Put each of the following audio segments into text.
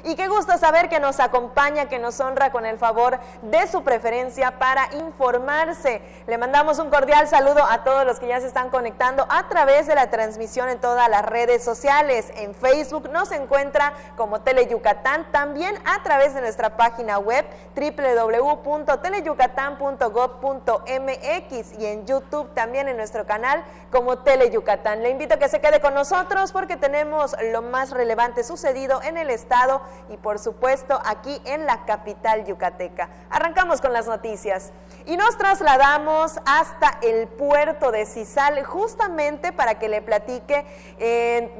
Y qué gusto saber que nos acompaña, que nos honra con el favor de su preferencia para informarse. Le mandamos un cordial saludo a todos los que ya se están conectando a través de la transmisión en todas las redes sociales. En Facebook nos encuentra como Teleyucatán, también a través de nuestra página web www.teleyucatán.gov.mx y en YouTube también en nuestro canal como Teleyucatán. Le invito a que se quede con nosotros porque tenemos lo más relevante sucedido en el estado y por supuesto aquí en la capital yucateca. Arrancamos con las noticias y nos trasladamos hasta el puerto de Cizal justamente para que le platique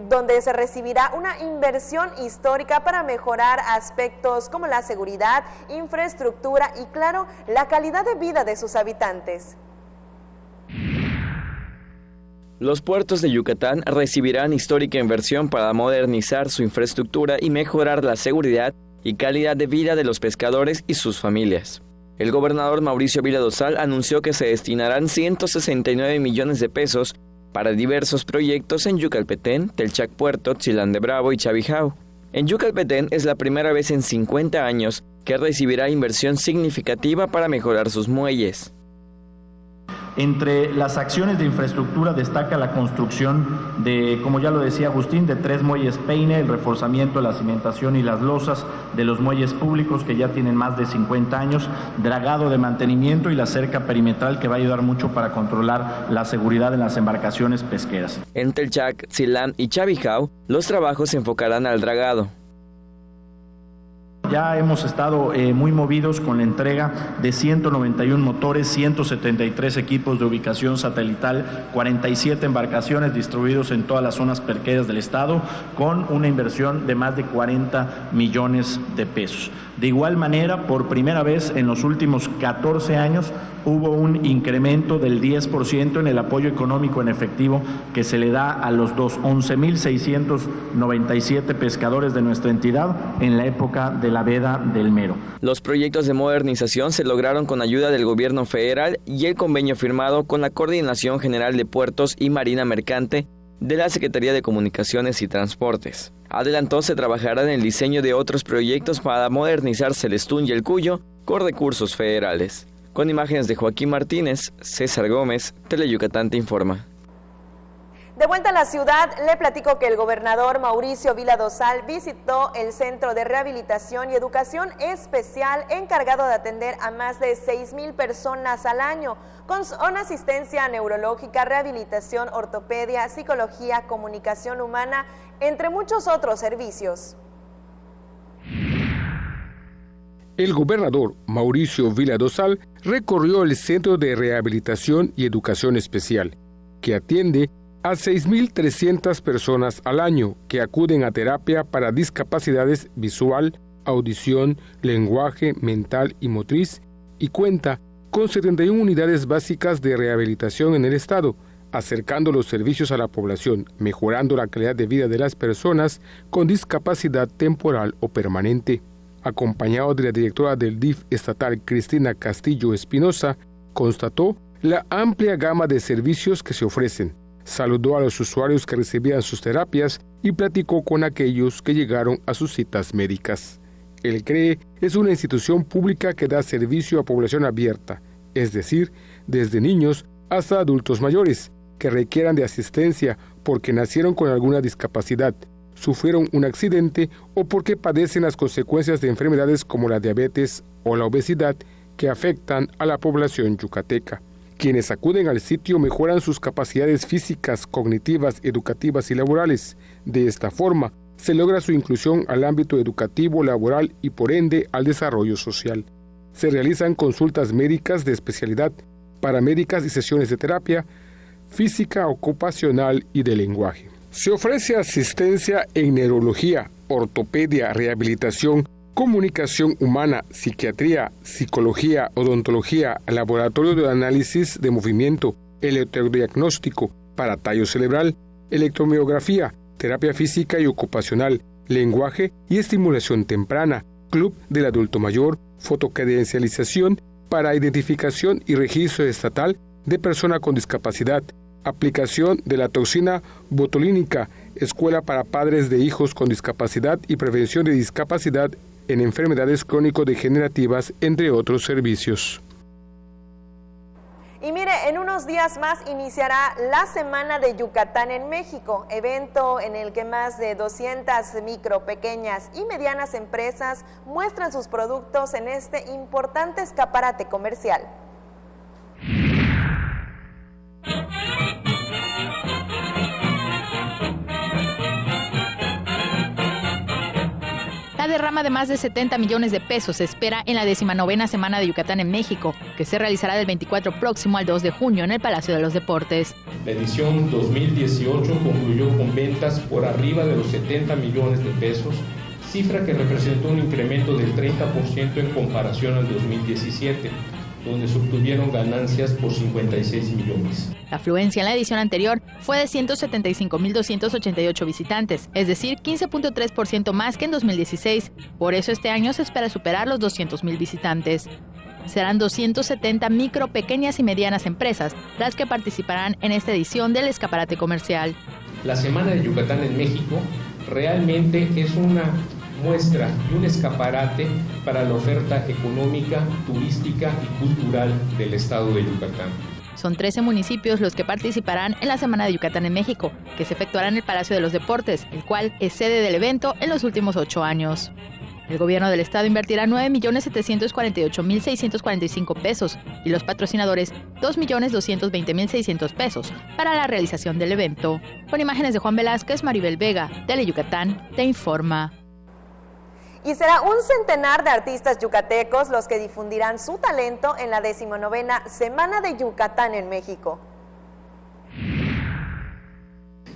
donde se recibirá una inversión histórica para mejorar aspectos como la seguridad, infraestructura y claro, la calidad de vida de sus habitantes. Los puertos de Yucatán recibirán histórica inversión para modernizar su infraestructura y mejorar la seguridad y calidad de vida de los pescadores y sus familias. El gobernador Mauricio Vila Dosal anunció que se destinarán 169 millones de pesos para diversos proyectos en Yucalpetén, Telchac Puerto, Tzilán de Bravo y Chavijao. En Yucalpetén es la primera vez en 50 años que recibirá inversión significativa para mejorar sus muelles. Entre las acciones de infraestructura destaca la construcción de, como ya lo decía Agustín, de 3 muelles Peine, el reforzamiento de la cimentación y las losas de los muelles públicos que ya tienen más de 50 años, dragado de mantenimiento y la cerca perimetral que va a ayudar mucho para controlar la seguridad en las embarcaciones pesqueras. En Telchac, Tzilán y Chavijao, los trabajos se enfocarán al dragado. Ya hemos estado muy movidos con la entrega de 191 motores, 173 equipos de ubicación satelital, 47 embarcaciones distribuidos en todas las zonas pesqueras del estado, con una inversión de más de 40 millones de pesos. De igual manera, por primera vez en los últimos 14 años, hubo un incremento del 10% en el apoyo económico en efectivo que se le da a los 11,697 pescadores de nuestra entidad en la época de la veda del mero. Los proyectos de modernización se lograron con ayuda del gobierno federal y el convenio firmado con la Coordinación General de Puertos y Marina Mercante de la Secretaría de Comunicaciones y Transportes. Adelantó se trabajará en el diseño de otros proyectos para modernizar Celestún y El Cuyo con recursos federales. Con imágenes de Joaquín Martínez, César Gómez, Teleyucatán te informa. De vuelta a la ciudad, le platico que el gobernador Mauricio Vila Dosal visitó el Centro de Rehabilitación y Educación Especial encargado de atender a más de 6,000 personas al año, con asistencia neurológica, rehabilitación, ortopedia, psicología, comunicación humana, entre muchos otros servicios. El gobernador Mauricio Vila Dosal recorrió el Centro de Rehabilitación y Educación Especial, que atiende a 6,300 personas al año que acuden a terapia para discapacidades visual, audición, lenguaje, mental y motriz, y cuenta con 71 unidades básicas de rehabilitación en el estado, acercando los servicios a la población, mejorando la calidad de vida de las personas con discapacidad temporal o permanente. Acompañado de la directora del DIF estatal, Cristina Castillo Espinosa, constató la amplia gama de servicios que se ofrecen. Saludó a los usuarios que recibían sus terapias y platicó con aquellos que llegaron a sus citas médicas. El CREE es una institución pública que da servicio a población abierta, es decir, desde niños hasta adultos mayores, que requieran de asistencia porque nacieron con alguna discapacidad, sufrieron un accidente o porque padecen las consecuencias de enfermedades como la diabetes o la obesidad que afectan a la población yucateca. Quienes acuden al sitio mejoran sus capacidades físicas, cognitivas, educativas y laborales. De esta forma, se logra su inclusión al ámbito educativo, laboral y por ende al desarrollo social. Se realizan consultas médicas de especialidad, paramédicas y sesiones de terapia física, ocupacional y de lenguaje. Se ofrece asistencia en neurología, ortopedia, rehabilitación, comunicación humana, psiquiatría, psicología, odontología, laboratorio de análisis de movimiento, electrodiagnóstico para tallo cerebral, electromiografía, terapia física y ocupacional, lenguaje y estimulación temprana, club del adulto mayor, fotocredencialización para identificación y registro estatal de persona con discapacidad, aplicación de la toxina botulínica, escuela para padres de hijos con discapacidad y prevención de discapacidad en enfermedades crónico-degenerativas, entre otros servicios. Y mire, en unos días más iniciará la Semana de Yucatán en México, evento en el que más de 200 micro, pequeñas y medianas empresas muestran sus productos en este importante escaparate comercial. La derrama de más de 70 millones de pesos se espera en la 19ª Semana de Yucatán en México, que se realizará del 24 próximo al 2 de junio en el Palacio de los Deportes. La edición 2018 concluyó con ventas por arriba de los 70 millones de pesos, cifra que representó un incremento del 30% en comparación al 2017. Donde se obtuvieron ganancias por 56 millones. La afluencia en la edición anterior fue de 175.288 visitantes, es decir, 15.3% más que en 2016. Por eso este año se espera superar los 200.000 visitantes. Serán 270 micro, pequeñas y medianas empresas las que participarán en esta edición del escaparate comercial. La Semana de Yucatán en México realmente es una muestra y un escaparate para la oferta económica, turística y cultural del estado de Yucatán. Son 13 municipios los que participarán en la Semana de Yucatán en México, que se efectuará en el Palacio de los Deportes, el cual es sede del evento en los últimos 8 años. El gobierno del estado invertirá 9.748.645 pesos y los patrocinadores 2.220.600 pesos para la realización del evento. Con imágenes de Juan Velázquez, Maribel Vega, Teleyucatán, te informa. Y será un centenar de artistas yucatecos los que difundirán su talento en la 19ª Semana de Yucatán en México.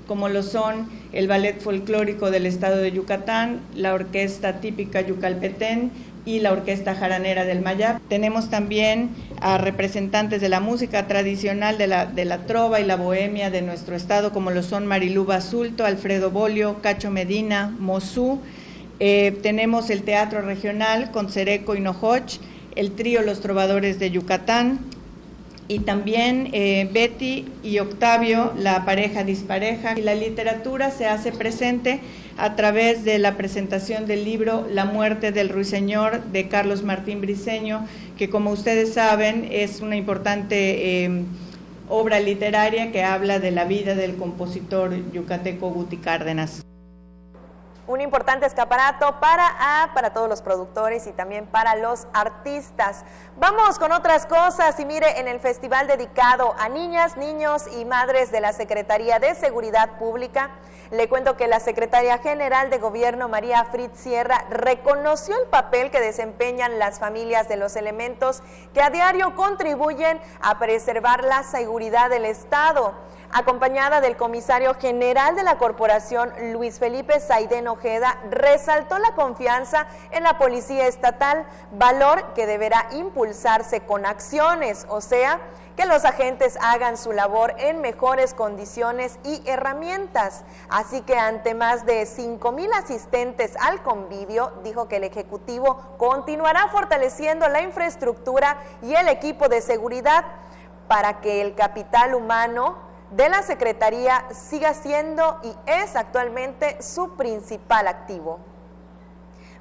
Como lo son el Ballet Folclórico del Estado de Yucatán, la Orquesta Típica Yucalpetén y la Orquesta Jaranera del Mayab. Tenemos también a representantes de la música tradicional de la trova y la bohemia de nuestro estado, como lo son Marilú Basulto, Alfredo Bolio, Cacho Medina, Mosú. Tenemos el Teatro Regional con Cereco y Nojoch, el trío Los Trovadores de Yucatán y también Betty y Octavio, la pareja dispareja. Y la literatura se hace presente a través de la presentación del libro La muerte del ruiseñor de Carlos Martín Briceño, que como ustedes saben es una importante obra literaria que habla de la vida del compositor yucateco Guti Cárdenas. Un importante escaparate para todos los productores y también para los artistas. Vamos con otras cosas y mire, en el festival dedicado a niñas, niños y madres de la Secretaría de Seguridad Pública, le cuento que la Secretaria General de Gobierno, María Fritz Sierra, reconoció el papel que desempeñan las familias de los elementos que a diario contribuyen a preservar la seguridad del Estado. Acompañada del comisario general de la corporación, Luis Felipe Saidén Ojeda, resaltó la confianza en la policía estatal, valor que deberá impulsarse con acciones, o sea, que los agentes hagan su labor en mejores condiciones y herramientas. Así que ante más de 5,000 asistentes al convivio, dijo que el Ejecutivo continuará fortaleciendo la infraestructura y el equipo de seguridad para que el capital humano de la Secretaría siga siendo y es actualmente su principal activo.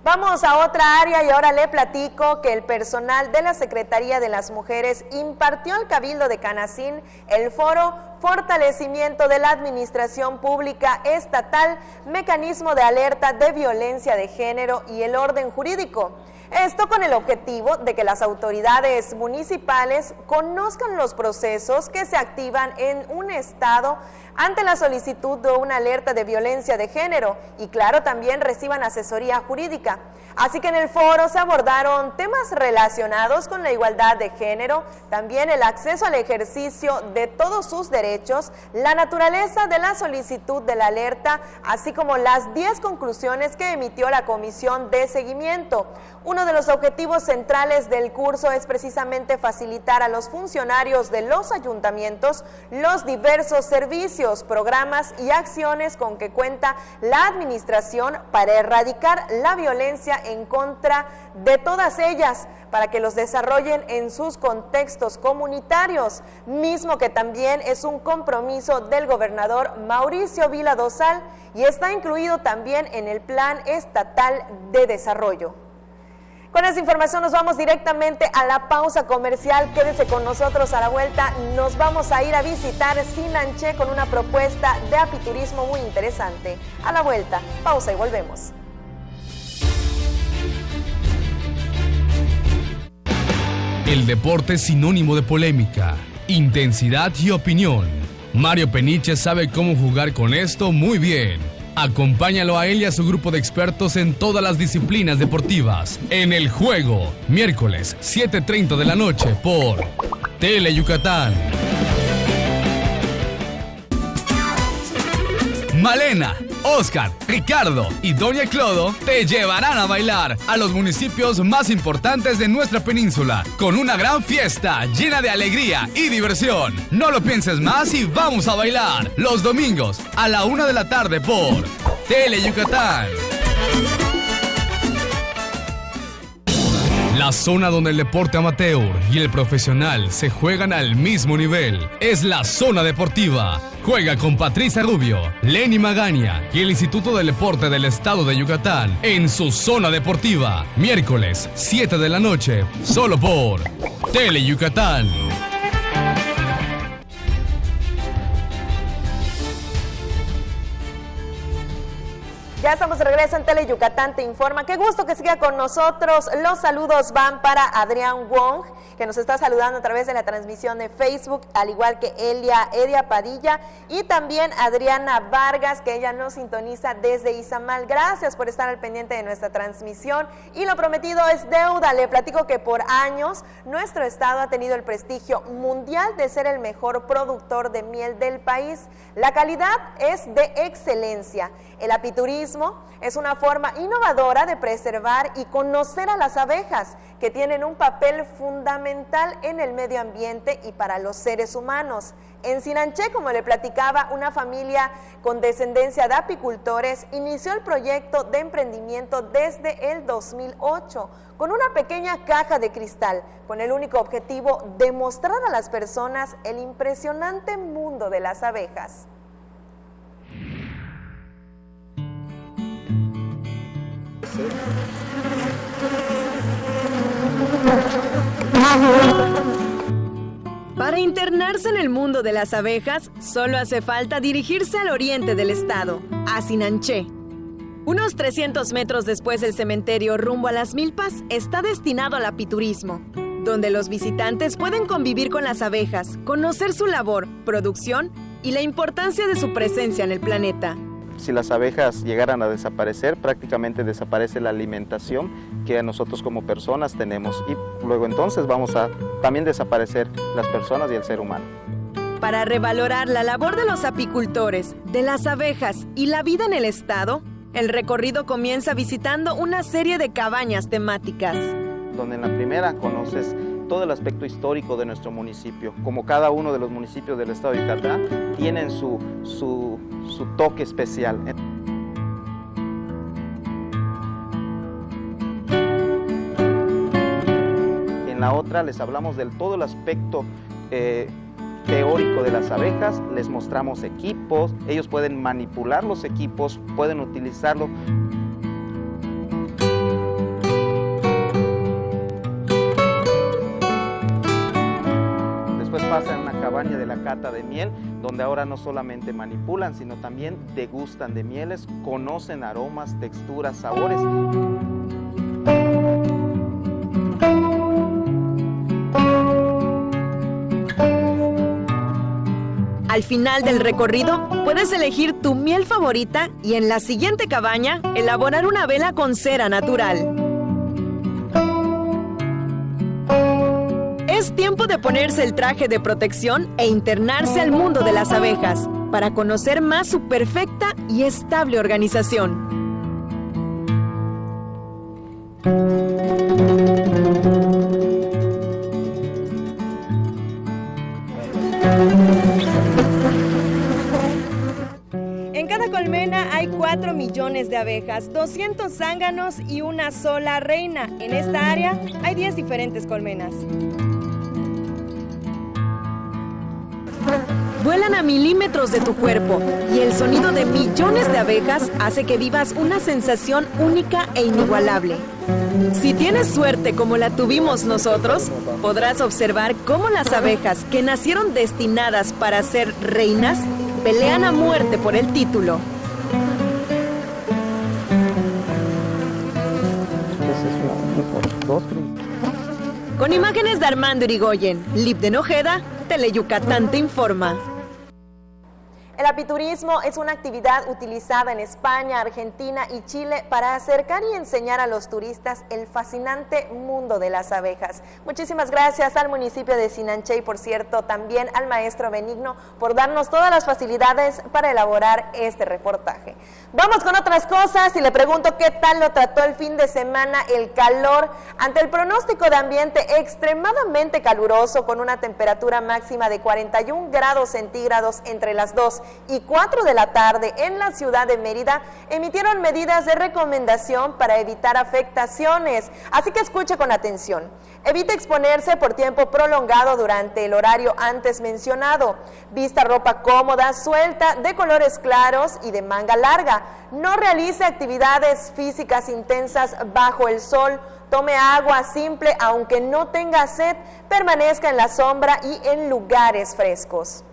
Vamos a otra área y ahora le platico que el personal de la Secretaría de las Mujeres impartió al Cabildo de Canacín el foro Fortalecimiento de la Administración Pública Estatal, Mecanismo de Alerta de Violencia de Género y el Orden Jurídico. Esto con el objetivo de que las autoridades municipales conozcan los procesos que se activan en un estado ante la solicitud de una alerta de violencia de género y claro, también reciban asesoría jurídica. Así que en el foro se abordaron temas relacionados con la igualdad de género, también el acceso al ejercicio de todos sus derechos, la naturaleza de la solicitud de la alerta, así como las 10 conclusiones que emitió la Comisión de Seguimiento. Uno de los objetivos centrales del curso es precisamente facilitar a los funcionarios de los ayuntamientos los diversos servicios, programas y acciones con que cuenta la administración para erradicar la violencia en contra de todas ellas para que los desarrollen en sus contextos comunitarios, mismo que también es un compromiso del gobernador Mauricio Vila Dosal y está incluido también en el Plan Estatal de Desarrollo. Con esta información nos vamos directamente a la pausa comercial. Quédense con nosotros. A la vuelta nos vamos a ir a visitar Sinanché con una propuesta de apiturismo muy interesante. A la vuelta, pausa y volvemos. El deporte es sinónimo de polémica, intensidad y opinión. Mario Peniche sabe cómo jugar con esto muy bien. Acompáñalo a él y a su grupo de expertos en todas las disciplinas deportivas. En El Juego, miércoles 7:30 de la noche por Tele Yucatán. Malena, Oscar, Ricardo y Doña Clodo te llevarán a bailar a los municipios más importantes de nuestra península con una gran fiesta llena de alegría y diversión. No lo pienses más y vamos a bailar los domingos a la 1 de la tarde por Tele Yucatán. La zona donde el deporte amateur y el profesional se juegan al mismo nivel es la zona deportiva. Juega con Patricia Rubio, Lenny Magaña y el Instituto del Deporte del Estado de Yucatán en su zona deportiva. Miércoles 7 de la noche, solo por Tele Yucatán. Ya estamos de regreso en Tele Yucatán Te Informa. Qué gusto que siga con nosotros. Los saludos van para Adrián Wong, que nos está saludando a través de la transmisión de Facebook, al igual que Edia Padilla y también Adriana Vargas, que ella nos sintoniza desde Izamal. Gracias por estar al pendiente de nuestra transmisión y lo prometido es deuda. Le platico que por años nuestro estado ha tenido el prestigio mundial de ser el mejor productor de miel del país. La calidad es de excelencia. El apiturismo es una forma innovadora de preservar y conocer a las abejas, que tienen un papel fundamental en el medio ambiente y para los seres humanos. En Sinanché, como le platicaba, una familia con descendencia de apicultores inició el proyecto de emprendimiento desde el 2008 con una pequeña caja de cristal, con el único objetivo de mostrar a las personas el impresionante mundo de las abejas. Para internarse en el mundo de las abejas, solo hace falta dirigirse al oriente del estado, a Sinanché. Unos 300 metros después del cementerio rumbo a Las Milpas está destinado al apiturismo, donde los visitantes pueden convivir con las abejas, conocer su labor, producción y la importancia de su presencia en el planeta. Si las abejas llegaran a desaparecer, prácticamente desaparece la alimentación que nosotros como personas tenemos y luego entonces vamos a también desaparecer las personas y el ser humano. Para revalorar la labor de los apicultores, de las abejas y la vida en el estado, el recorrido comienza visitando una serie de cabañas temáticas. Donde en la primera conoces todo el aspecto histórico de nuestro municipio, como cada uno de los municipios del estado de Yucatán tienen su toque especial. En la otra les hablamos de todo el aspecto teórico de las abejas, les mostramos equipos, ellos pueden manipular los equipos, pueden utilizarlo. Pasan en una cabaña de la cata de miel, donde ahora no solamente manipulan, sino también degustan de mieles, conocen aromas, texturas, sabores. Al final del recorrido, puedes elegir tu miel favorita y en la siguiente cabaña, elaborar una vela con cera natural. Es tiempo de ponerse el traje de protección e internarse al mundo de las abejas para conocer más su perfecta y estable organización. En cada colmena hay 4 millones millones de abejas, 200 zánganos y una sola reina. En esta área hay 10 diferentes colmenas. Vuelan a milímetros de tu cuerpo y el sonido de millones de abejas hace que vivas una sensación única e inigualable. Si tienes suerte como la tuvimos nosotros, podrás observar cómo las abejas que nacieron destinadas para ser reinas pelean a muerte por el título. Con imágenes de Armando Irigoyen, Libden Ojeda, Teleyucatán te informa. El apiturismo es una actividad utilizada en España, Argentina y Chile para acercar y enseñar a los turistas el fascinante mundo de las abejas. Muchísimas gracias al municipio de Sinanché y, por cierto, también al maestro Benigno por darnos todas las facilidades para elaborar este reportaje. Vamos con otras cosas y le pregunto qué tal lo trató el fin de semana el calor ante el pronóstico de ambiente extremadamente caluroso con una temperatura máxima de 41 grados centígrados entre las 2 y 4 de la tarde en la ciudad de Mérida. Emitieron medidas de recomendación para evitar afectaciones, así que escuche con atención. Evite exponerse por tiempo prolongado durante el horario antes mencionado. Vista ropa cómoda, suelta, de colores claros y de manga larga. No realice actividades físicas intensas bajo el sol. Tome agua simple aunque no tenga sed. Permanezca en la sombra y en lugares frescos.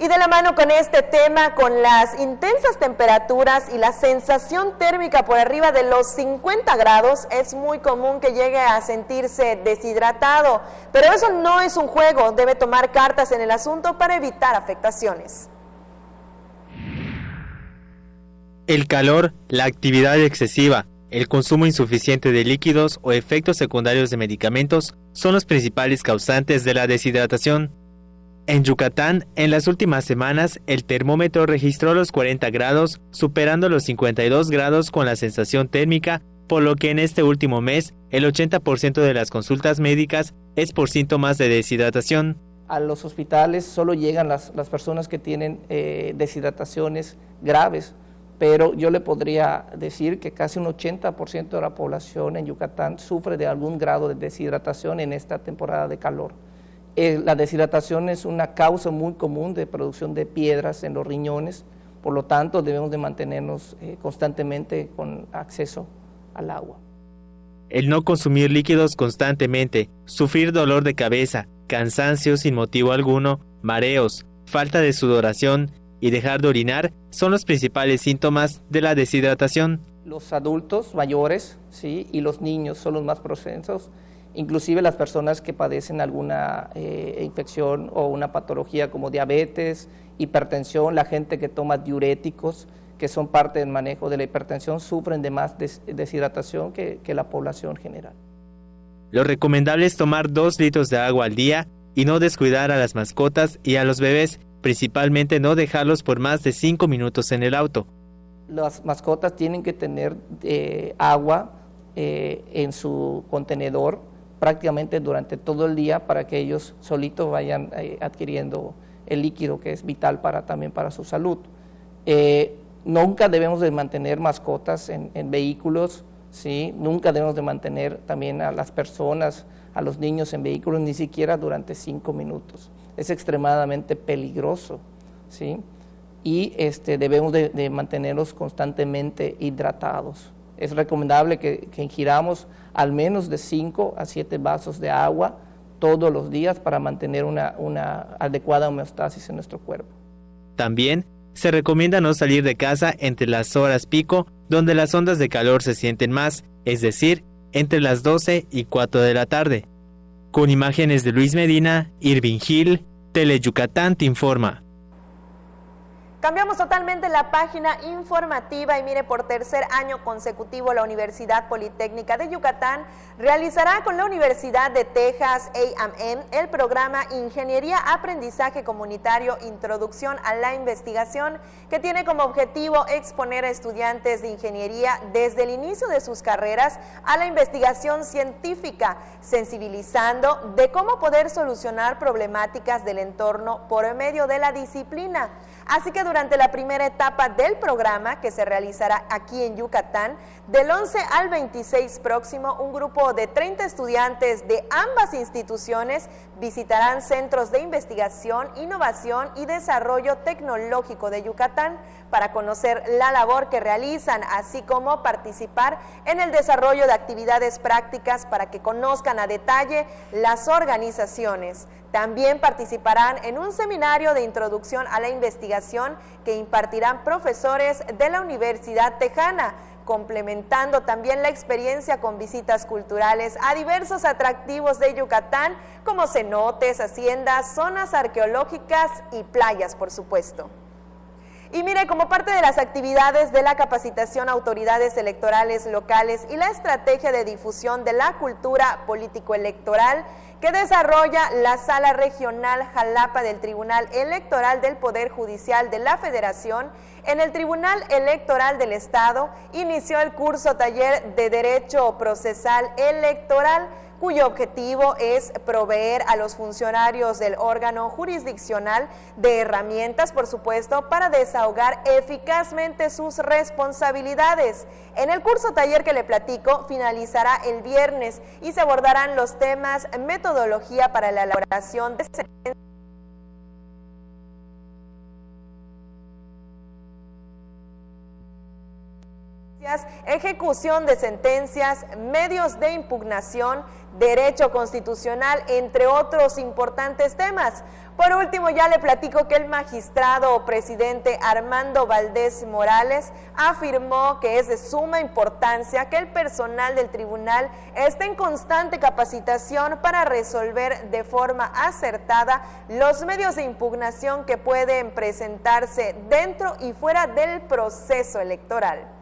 Y de la mano con este tema, con las intensas temperaturas y la sensación térmica por arriba de los 50 grados, es muy común que llegue a sentirse deshidratado. Pero eso no es un juego, debe tomar cartas en el asunto para evitar afectaciones. El calor, la actividad excesiva, el consumo insuficiente de líquidos o efectos secundarios de medicamentos son los principales causantes de la deshidratación. En Yucatán, en las últimas semanas, el termómetro registró los 40 grados, superando los 52 grados con la sensación térmica, por lo que en este último mes, el 80% de las consultas médicas es por síntomas de deshidratación. A los hospitales solo llegan las personas que tienen deshidrataciones graves, pero yo le podría decir que casi un 80% de la población en Yucatán sufre de algún grado de deshidratación en esta temporada de calor. La deshidratación es una causa muy común de producción de piedras en los riñones, por lo tanto debemos de mantenernos constantemente con acceso al agua. El no consumir líquidos constantemente, sufrir dolor de cabeza, cansancio sin motivo alguno, mareos, falta de sudoración y dejar de orinar son los principales síntomas de la deshidratación. Los adultos mayores, ¿sí?, y los niños son los más propensos. Inclusive las personas que padecen alguna infección o una patología como diabetes, hipertensión, la gente que toma diuréticos, que son parte del manejo de la hipertensión, sufren de más deshidratación que la población general. Lo recomendable es tomar 2 litros de agua al día y no descuidar a las mascotas y a los bebés, principalmente no dejarlos por más de 5 minutos en el auto. Las mascotas tienen que tener agua en su contenedor prácticamente durante todo el día para que ellos solitos vayan adquiriendo el líquido que es vital también para su salud. Nunca debemos de mantener mascotas en vehículos, ¿sí? Nunca debemos de mantener también a las personas, a los niños en vehículos, ni siquiera durante 5 minutos. Es extremadamente peligroso, ¿sí? Y debemos de mantenerlos constantemente hidratados. Es recomendable que ingiramos al menos de 5 a 7 vasos de agua todos los días para mantener una adecuada homeostasis en nuestro cuerpo. También se recomienda no salir de casa entre las horas pico, donde las ondas de calor se sienten más, es decir, entre las 12 y 4 de la tarde. Con imágenes de Luis Medina, Irving Gil, Teleyucatán te informa. Cambiamos totalmente la página informativa y mire, por tercer año consecutivo la Universidad Politécnica de Yucatán realizará con la Universidad de Texas A&M el programa Ingeniería Aprendizaje Comunitario Introducción a la Investigación, que tiene como objetivo exponer a estudiantes de ingeniería desde el inicio de sus carreras a la investigación científica, sensibilizando de cómo poder solucionar problemáticas del entorno por medio de la disciplina. Así que durante la primera etapa del programa, que se realizará aquí en Yucatán, del 11 al 26 próximo, un grupo de 30 estudiantes de ambas instituciones visitarán centros de investigación, innovación y desarrollo tecnológico de Yucatán para conocer la labor que realizan, así como participar en el desarrollo de actividades prácticas para que conozcan a detalle las organizaciones. También participarán en un seminario de introducción a la investigación que impartirán profesores de la Universidad Tejana, complementando también la experiencia con visitas culturales a diversos atractivos de Yucatán, como cenotes, haciendas, zonas arqueológicas y playas, por supuesto. Y mire, como parte de las actividades de la capacitación a autoridades electorales locales y la estrategia de difusión de la cultura político-electoral que desarrolla la Sala Regional Jalapa del Tribunal Electoral del Poder Judicial de la Federación, en el Tribunal Electoral del Estado inició el curso taller de Derecho Procesal Electoral, cuyo objetivo es proveer a los funcionarios del órgano jurisdiccional de herramientas, por supuesto, para desahogar eficazmente sus responsabilidades. En el curso taller que le platico finalizará el viernes y se abordarán los temas metodología para la elaboración de sentencias, ejecución de sentencias, medios de impugnación, derecho constitucional, entre otros importantes temas. Por último, ya le platico que el magistrado presidente Armando Valdés Morales afirmó que es de suma importancia que el personal del tribunal esté en constante capacitación para resolver de forma acertada los medios de impugnación que pueden presentarse dentro y fuera del proceso electoral.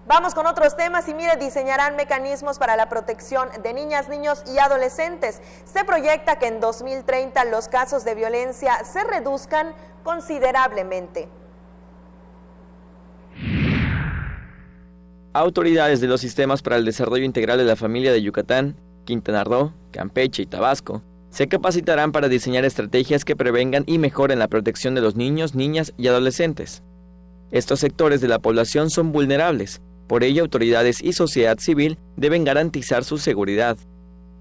Vamos con otros temas y mire, diseñarán mecanismos para la protección de niñas, niños y adolescentes. Se proyecta que en 2030 los casos de violencia se reduzcan considerablemente. Autoridades de los sistemas para el desarrollo integral de la familia de Yucatán, Quintana Roo, Campeche y Tabasco se capacitarán para diseñar estrategias que prevengan y mejoren la protección de los niños, niñas y adolescentes. Estos sectores de la población son vulnerables. Por ello, autoridades y sociedad civil deben garantizar su seguridad.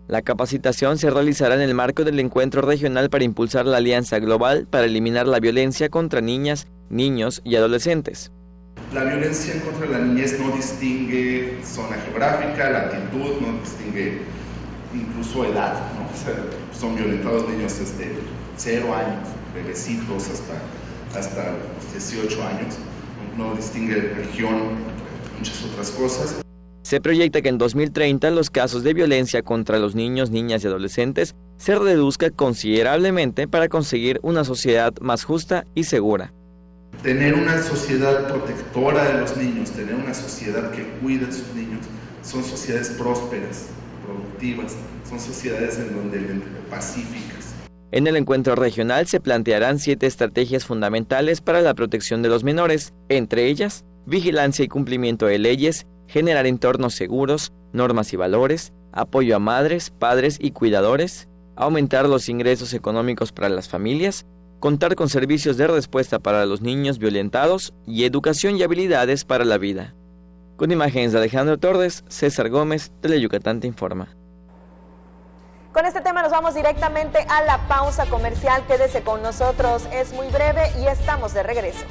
La capacitación se realizará en el marco del encuentro regional para impulsar la Alianza Global para eliminar la violencia contra niñas, niños y adolescentes. La violencia contra la niñez no distingue zona geográfica, latitud, no distingue incluso edad, ¿no? O sea, son violentados niños desde 0 años, bebecitos hasta los 18 años, no distingue región, muchas otras cosas. Se proyecta que en 2030 los casos de violencia contra los niños, niñas y adolescentes se reduzca considerablemente para conseguir una sociedad más justa y segura. Tener una sociedad protectora de los niños, tener una sociedad que cuide a sus niños, son sociedades prósperas, productivas, son sociedades pacíficas. En el encuentro regional se plantearán 7 estrategias fundamentales para la protección de los menores, entre ellas, vigilancia y cumplimiento de leyes, generar entornos seguros, normas y valores, apoyo a madres, padres y cuidadores, aumentar los ingresos económicos para las familias, contar con servicios de respuesta para los niños violentados y educación y habilidades para la vida. Con imágenes de Alejandro Torres, César Gómez, Teleyucatán te informa. Con este tema nos vamos directamente a la pausa comercial. Quédese con nosotros, es muy breve y estamos de regreso.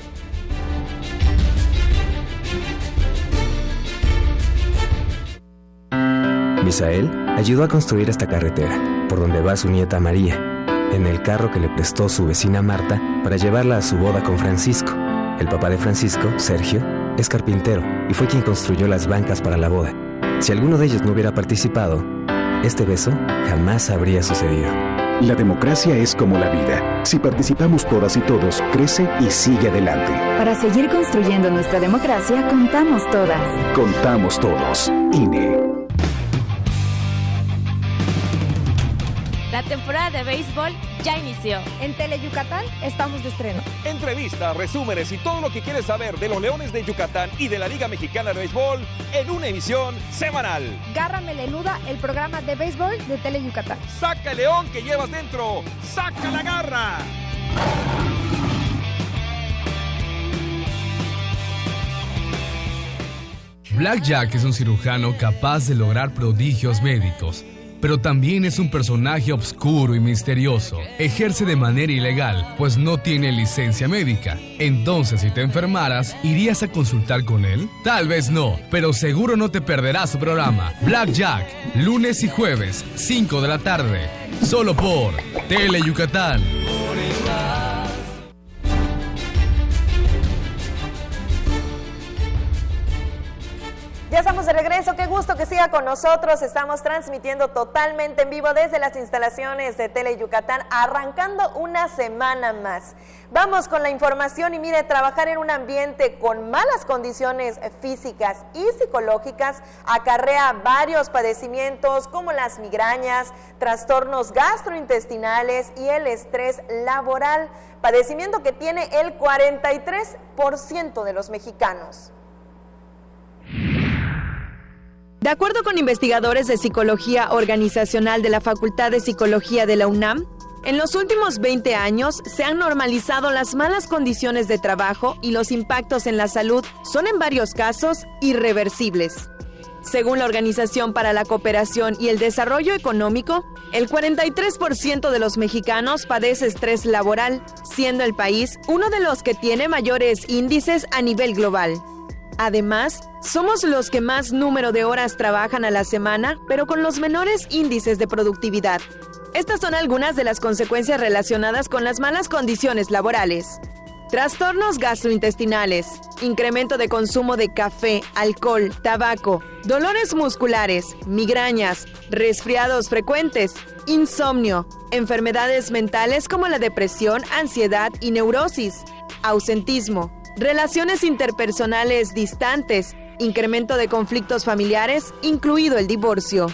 Misael ayudó a construir esta carretera, por donde va su nieta María, en el carro que le prestó su vecina Marta para llevarla a su boda con Francisco. El papá de Francisco, Sergio, es carpintero y fue quien construyó las bancas para la boda. Si alguno de ellos no hubiera participado, este beso jamás habría sucedido. La democracia es como la vida. Si participamos todas y todos, crece y sigue adelante. Para seguir construyendo nuestra democracia, contamos todas. Contamos todos. INE. La temporada de béisbol ya inició. En Teleyucatán estamos de estreno. Entrevistas, resúmenes y todo lo que quieres saber de los Leones de Yucatán y de la Liga Mexicana de Béisbol en una emisión semanal. Garra Melenuda, el programa de béisbol de Teleyucatán. ¡Saca el león que llevas dentro! ¡Saca la garra! Black Jack es un cirujano capaz de lograr prodigios médicos, pero también es un personaje oscuro y misterioso. Ejerce de manera ilegal, pues no tiene licencia médica. Entonces, si te enfermaras, ¿irías a consultar con él? Tal vez no, pero seguro no te perderás su programa. Black Jack, lunes y jueves, 5 de la tarde, solo por Tele Yucatán. Ya estamos de regreso, qué gusto que siga con nosotros. Estamos transmitiendo totalmente en vivo desde las instalaciones de Tele Yucatán, arrancando una semana más. Vamos con la información y mire, trabajar en un ambiente con malas condiciones físicas y psicológicas acarrea varios padecimientos como las migrañas, trastornos gastrointestinales y el estrés laboral, padecimiento que tiene el 43% de los mexicanos. De acuerdo con investigadores de Psicología Organizacional de la Facultad de Psicología de la UNAM, en los últimos 20 años se han normalizado las malas condiciones de trabajo y los impactos en la salud son en varios casos irreversibles. Según la Organización para la Cooperación y el Desarrollo Económico, el 43% de los mexicanos padece estrés laboral, siendo el país uno de los que tiene mayores índices a nivel global. Además, somos los que más número de horas trabajan a la semana, pero con los menores índices de productividad. Estas son algunas de las consecuencias relacionadas con las malas condiciones laborales. Trastornos gastrointestinales, incremento de consumo de café, alcohol, tabaco, dolores musculares, migrañas, resfriados frecuentes, insomnio, enfermedades mentales como la depresión, ansiedad y neurosis, ausentismo, relaciones interpersonales distantes, incremento de conflictos familiares, incluido el divorcio.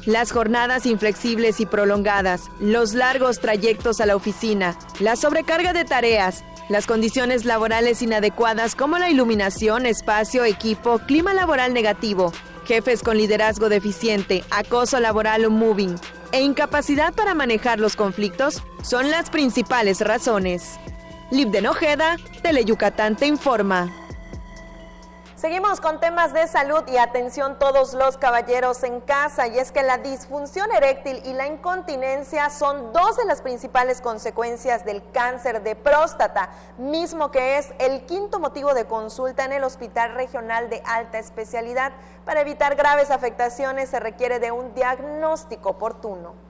Las jornadas inflexibles y prolongadas, los largos trayectos a la oficina, la sobrecarga de tareas, las condiciones laborales inadecuadas como la iluminación, espacio, equipo, clima laboral negativo, jefes con liderazgo deficiente, acoso laboral o moving e incapacidad para manejar los conflictos son las principales razones. Libden Ojeda, Tele Yucatán te informa. Seguimos con temas de salud y atención todos los caballeros en casa, y es que la disfunción eréctil y la incontinencia son dos de las principales consecuencias del cáncer de próstata, mismo que es el quinto motivo de consulta en el Hospital Regional de Alta Especialidad. Para evitar graves afectaciones se requiere de un diagnóstico oportuno.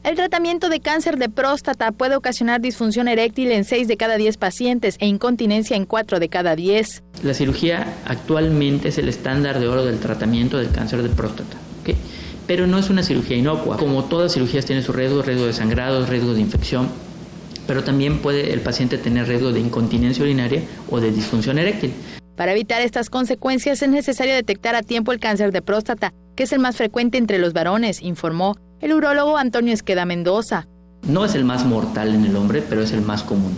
El tratamiento de cáncer de próstata puede ocasionar disfunción eréctil en 6 de cada 10 pacientes e incontinencia en 4 de cada 10. La cirugía actualmente es el estándar de oro del tratamiento del cáncer de próstata, ¿okay? Pero no es una cirugía inocua. Como todas cirugías tiene su riesgo de sangrado, riesgo de infección, pero también puede el paciente tener riesgo de incontinencia urinaria o de disfunción eréctil. Para evitar estas consecuencias es necesario detectar a tiempo el cáncer de próstata, que es el más frecuente entre los varones, informó el urólogo Antonio Esqueda Mendoza. No es el más mortal en el hombre, pero es el más común.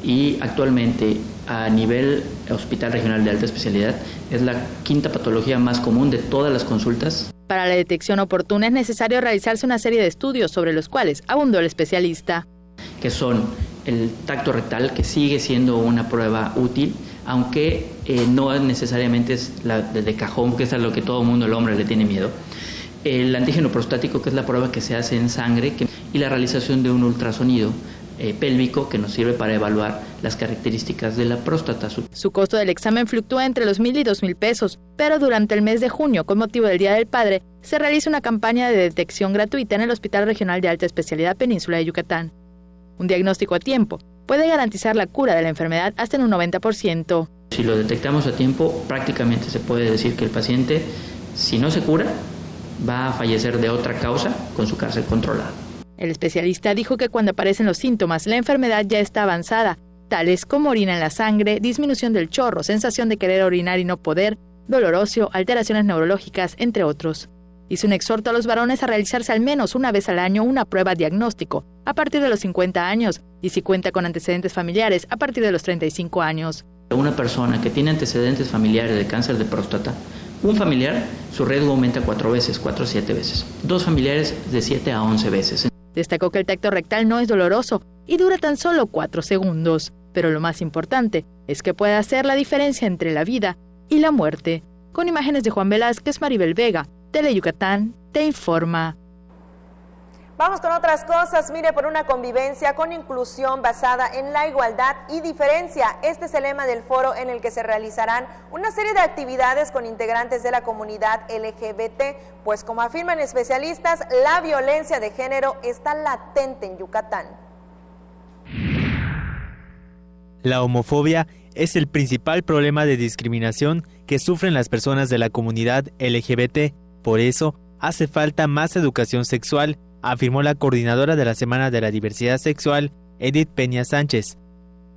Y actualmente, a nivel Hospital Regional de Alta Especialidad, es la quinta patología más común de todas las consultas. Para la detección oportuna es necesario realizarse una serie de estudios sobre los cuales abundó el especialista. Que son el tacto rectal, que sigue siendo una prueba útil, aunque no necesariamente es la de cajón, que es a lo que todo el mundo, el hombre, le tiene miedo. El antígeno prostático, que es la prueba que se hace en sangre, y la realización de un ultrasonido pélvico que nos sirve para evaluar las características de la próstata. Su costo del examen fluctúa entre los 1,000 y 2,000 pesos, pero durante el mes de junio, con motivo del Día del Padre, se realiza una campaña de detección gratuita en el Hospital Regional de Alta Especialidad Península de Yucatán. Un diagnóstico a tiempo puede garantizar la cura de la enfermedad hasta en un 90%. Si lo detectamos a tiempo, prácticamente se puede decir que el paciente, si no se cura, va a fallecer de otra causa con su cáncer controlado. El especialista dijo que cuando aparecen los síntomas, la enfermedad ya está avanzada, tales como orina en la sangre, disminución del chorro, sensación de querer orinar y no poder, dolor óseo, alteraciones neurológicas, entre otros. Hizo un exhorto a los varones a realizarse al menos una vez al año una prueba diagnóstico a partir de los 50 años y si cuenta con antecedentes familiares a partir de los 35 años. Una persona que tiene antecedentes familiares de cáncer de próstata, un familiar, su riesgo aumenta 4 a 7 veces. 2 familiares de 7 a 11 veces. Destacó que el tacto rectal no es doloroso y dura tan solo 4 segundos. pero lo más importante es que puede hacer la diferencia entre la vida y la muerte. Con imágenes de Juan Velázquez, Maribel Vega, Tele Yucatán, te informa. Vamos con otras cosas. Mire, por una convivencia con inclusión basada en la igualdad y diferencia. Este es el lema del foro en el que se realizarán una serie de actividades con integrantes de la comunidad LGBT, pues como afirman especialistas, la violencia de género está latente en Yucatán. La homofobia es el principal problema de discriminación que sufren las personas de la comunidad LGBT. Por eso, hace falta más educación sexual, afirmó la coordinadora de la Semana de la Diversidad Sexual, Edith Peña Sánchez.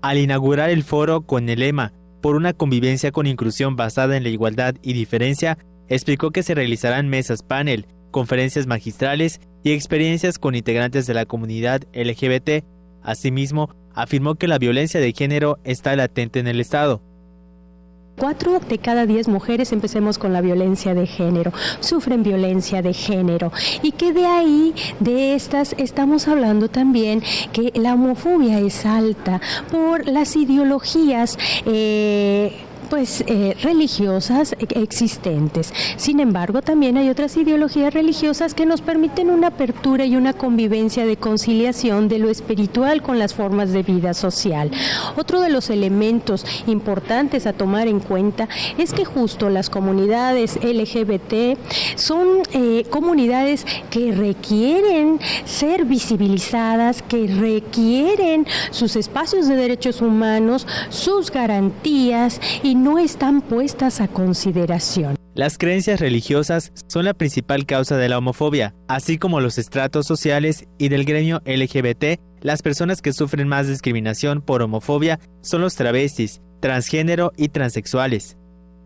Al inaugurar el foro con el lema "Por una convivencia con inclusión basada en la igualdad y diferencia", explicó que se realizarán mesas panel, conferencias magistrales y experiencias con integrantes de la comunidad LGBT. Asimismo, afirmó que la violencia de género está latente en el Estado. 4 de cada 10 mujeres, empecemos con la violencia de género, sufren violencia de género, y que de ahí, de estas, estamos hablando también que la homofobia es alta por las ideologías religiosas existentes. Sin embargo, también hay otras ideologías religiosas que nos permiten una apertura y una convivencia de conciliación de lo espiritual con las formas de vida social. Otro de los elementos importantes a tomar en cuenta es que justo las comunidades LGBT son comunidades que requieren ser visibilizadas, que requieren sus espacios de derechos humanos, sus garantías, y no están puestas a consideración. Las creencias religiosas son la principal causa de la homofobia, así como los estratos sociales y del gremio LGBT. Las personas que sufren más discriminación por homofobia son los travestis, transgénero y transexuales.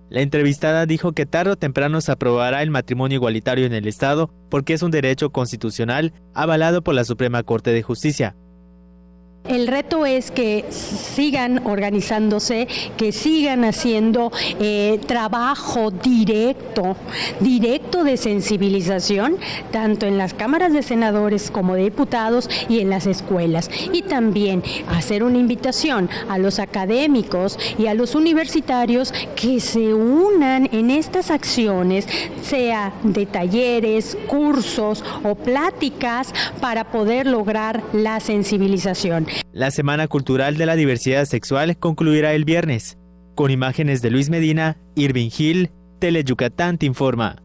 La entrevistada dijo que tarde o temprano se aprobará el matrimonio igualitario en el Estado porque es un derecho constitucional avalado por la Suprema Corte de Justicia. El reto es que sigan organizándose, que sigan haciendo trabajo directo de sensibilización, tanto en las cámaras de senadores como de diputados y en las escuelas. Y también hacer una invitación a los académicos y a los universitarios que se unan en estas acciones, sea de talleres, cursos o pláticas, para poder lograr la sensibilización. La Semana Cultural de la Diversidad Sexual concluirá el viernes. Con imágenes de Luis Medina, Irving Hill, Tele Yucatán te informa.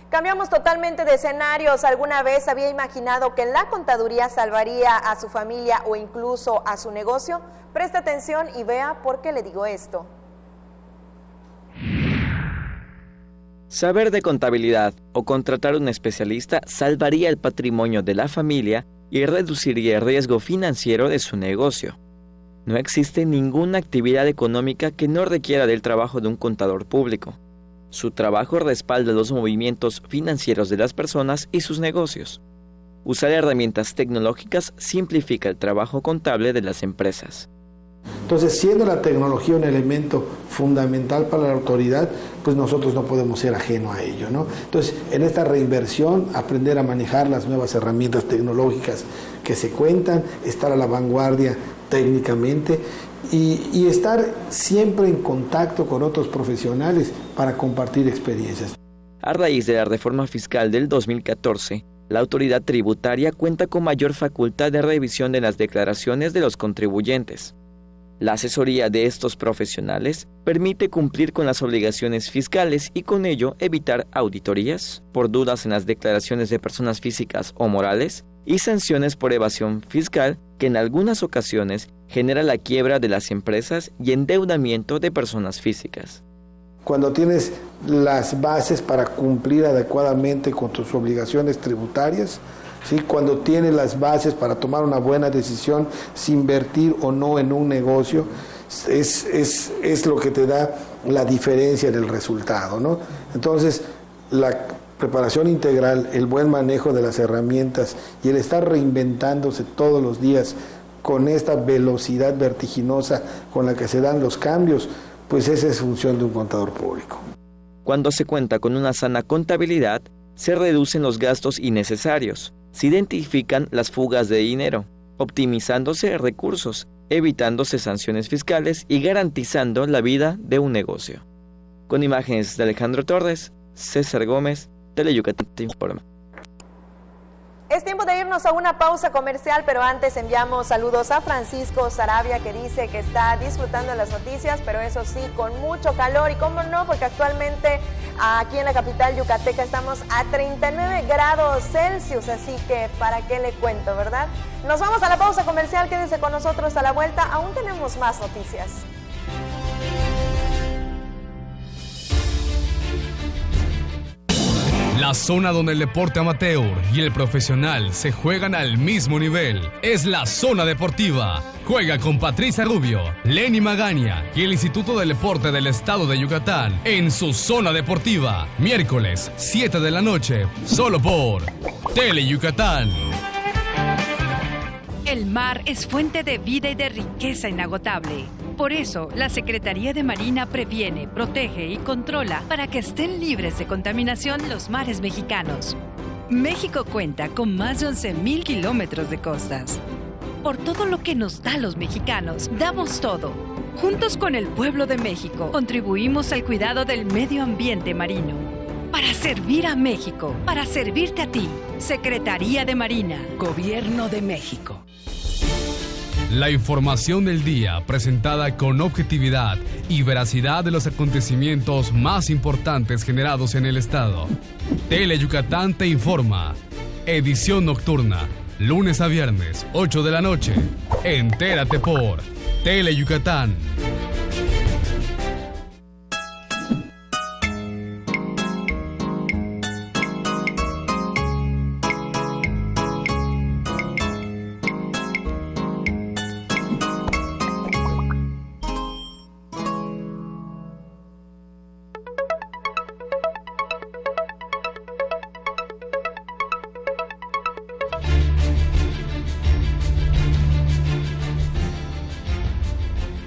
Cambiamos totalmente de escenarios. ¿Alguna vez había imaginado que la contaduría salvaría a su familia o incluso a su negocio? Presta atención y vea por qué le digo esto. Saber de contabilidad o contratar a un especialista salvaría el patrimonio de la familia y reduciría el riesgo financiero de su negocio. No existe ninguna actividad económica que no requiera del trabajo de un contador público. Su trabajo respalda los movimientos financieros de las personas y sus negocios. Usar herramientas tecnológicas simplifica el trabajo contable de las empresas. Entonces, siendo la tecnología un elemento fundamental para la autoridad, pues nosotros no podemos ser ajenos a ello, ¿no? Entonces, en esta reinversión, aprender a manejar las nuevas herramientas tecnológicas que se cuentan, estar a la vanguardia técnicamente y estar siempre en contacto con otros profesionales para compartir experiencias. A raíz de la reforma fiscal del 2014, la autoridad tributaria cuenta con mayor facultad de revisión de las declaraciones de los contribuyentes. La asesoría de estos profesionales permite cumplir con las obligaciones fiscales y con ello evitar auditorías por dudas en las declaraciones de personas físicas o morales y sanciones por evasión fiscal que en algunas ocasiones genera la quiebra de las empresas y endeudamiento de personas físicas. Cuando tienes las bases para cumplir adecuadamente con tus obligaciones tributarias, ¿sí? Cuando tienes las bases para tomar una buena decisión, si invertir o no en un negocio, es lo que te da la diferencia del resultado, ¿no? Entonces, la preparación integral, el buen manejo de las herramientas y el estar reinventándose todos los días con esta velocidad vertiginosa con la que se dan los cambios, pues esa es función de un contador público. Cuando se cuenta con una sana contabilidad, se reducen los gastos innecesarios, se identifican las fugas de dinero, optimizándose recursos evitándose sanciones fiscales y garantizando la vida de un negocio. Con imágenes de Alejandro Torres, César Gómez, Teleyucatán te informa. Es tiempo de irnos a una pausa comercial, pero antes enviamos saludos a Francisco Sarabia, que dice que está disfrutando de las noticias, pero eso sí, con mucho calor. Y cómo no, porque actualmente aquí en la capital yucateca estamos a 39 grados Celsius, así que ¿para qué le cuento, verdad? Nos vamos a la pausa comercial, quédense con nosotros a la vuelta, aún tenemos más noticias. La zona donde el deporte amateur y el profesional se juegan al mismo nivel es la zona deportiva. Juega con Patricia Rubio, Lenny Magaña y el Instituto del Deporte del Estado de Yucatán en su zona deportiva. Miércoles, 7 de la noche, solo por Teleyucatán. El mar es fuente de vida y de riqueza inagotable. Por eso, la Secretaría de Marina previene, protege y controla para que estén libres de contaminación los mares mexicanos. México cuenta con más de 11,000 kilómetros de costas. Por todo lo que nos da los mexicanos, damos todo. Juntos con el pueblo de México, contribuimos al cuidado del medio ambiente marino. Para servir a México, para servirte a ti. Secretaría de Marina, Gobierno de México. La información del día presentada con objetividad y veracidad de los acontecimientos más importantes generados en el estado. Teleyucatán te informa. Edición nocturna, lunes a viernes, 8 de la noche. Entérate por Teleyucatán.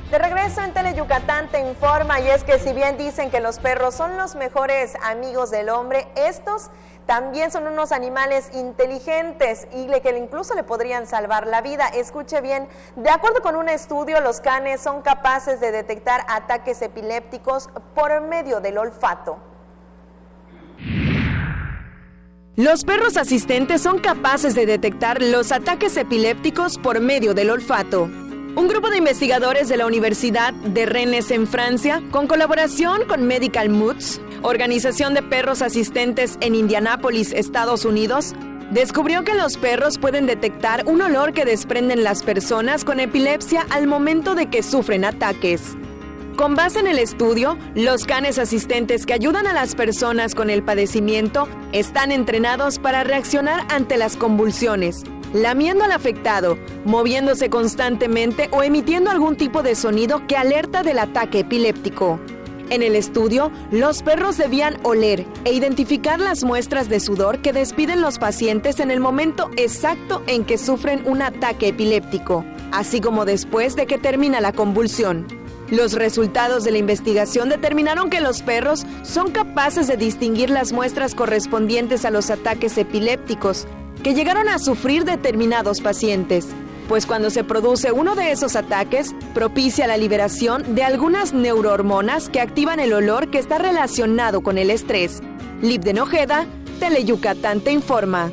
De regreso en Teleyucatán te informa, y es que si bien dicen que los perros son los mejores amigos del hombre, estos también son unos animales inteligentes y que incluso le podrían salvar la vida. Escuche bien, de acuerdo con un estudio, los canes son capaces de detectar ataques epilépticos por medio del olfato. Los perros asistentes son capaces de detectar los ataques epilépticos por medio del olfato. Un grupo de investigadores de la Universidad de Rennes en Francia, con colaboración con Medical Moods, organización de perros asistentes en Indianápolis, Estados Unidos, descubrió que los perros pueden detectar un olor que desprenden las personas con epilepsia al momento de que sufren ataques. Con base en el estudio, los canes asistentes que ayudan a las personas con el padecimiento están entrenados para reaccionar ante las convulsiones, lamiendo al afectado, moviéndose constantemente o emitiendo algún tipo de sonido que alerta del ataque epiléptico. En el estudio, los perros debían oler e identificar las muestras de sudor que despiden los pacientes en el momento exacto en que sufren un ataque epiléptico, así como después de que termina la convulsión. Los resultados de la investigación determinaron que los perros son capaces de distinguir las muestras correspondientes a los ataques epilépticos que llegaron a sufrir determinados pacientes, pues cuando se produce uno de esos ataques, propicia la liberación de algunas neurohormonas que activan el olor que está relacionado con el estrés. Libden Ojeda, Teleyucatán te informa.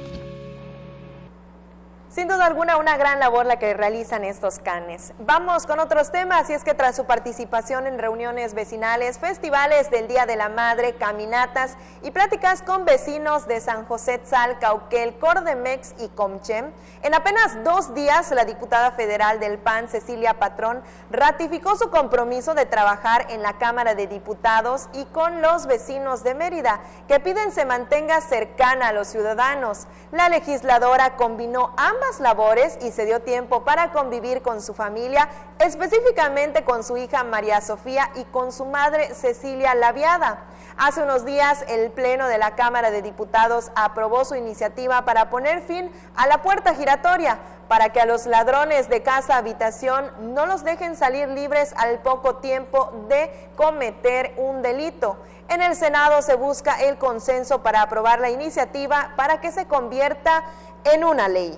Sin duda alguna, una gran labor la que realizan estos canes. Vamos con otros temas, y es que tras su participación en reuniones vecinales, festivales del Día de la Madre, caminatas y pláticas con vecinos de San José Tzal, Cauquel, Cordemex y Comchem, en apenas 2 días la diputada federal del PAN, Cecilia Patrón, ratificó su compromiso de trabajar en la Cámara de Diputados y con los vecinos de Mérida, que piden se mantenga cercana a los ciudadanos. La legisladora combinó ambas labores y se dio tiempo para convivir con su familia, específicamente con su hija María Sofía y con su madre Cecilia Laviada. Hace unos días el Pleno de la Cámara de Diputados aprobó su iniciativa para poner fin a la puerta giratoria, para que a los ladrones de casa habitación no los dejen salir libres al poco tiempo de cometer un delito. En el Senado se busca el consenso para aprobar la iniciativa para que se convierta en una ley.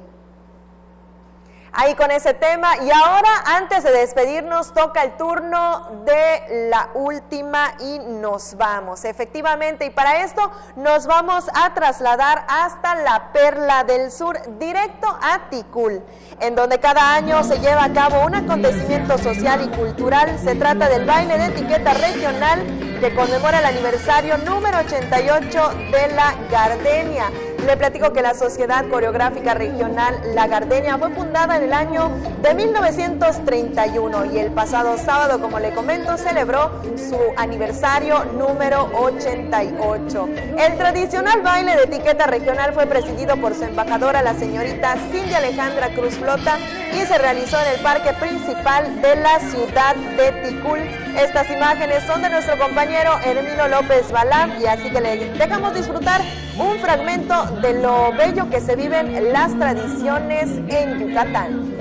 ahí con ese tema. Y ahora, antes de despedirnos, toca el turno de la última y nos vamos. Efectivamente, y para esto nos vamos a trasladar hasta la Perla del Sur, directo a Ticul, en donde cada año se lleva a cabo un acontecimiento social y cultural. Se trata del baile de etiqueta regional que conmemora el aniversario número 88 de la Gardenia. Le platico que la Sociedad Coreográfica Regional La Gardenia fue fundada en el año de 1931 y el pasado sábado, como le comento, celebró su aniversario número 88. El tradicional baile de etiqueta regional fue presidido por su embajadora, la señorita Cindy Alejandra Cruz Flota, y se realizó en el parque principal de la ciudad de Ticul. Estas imágenes son de nuestro compañero Hermino López Balán, y así que le dejamos disfrutar un fragmento de lo bello que se viven las tradiciones en Yucatán.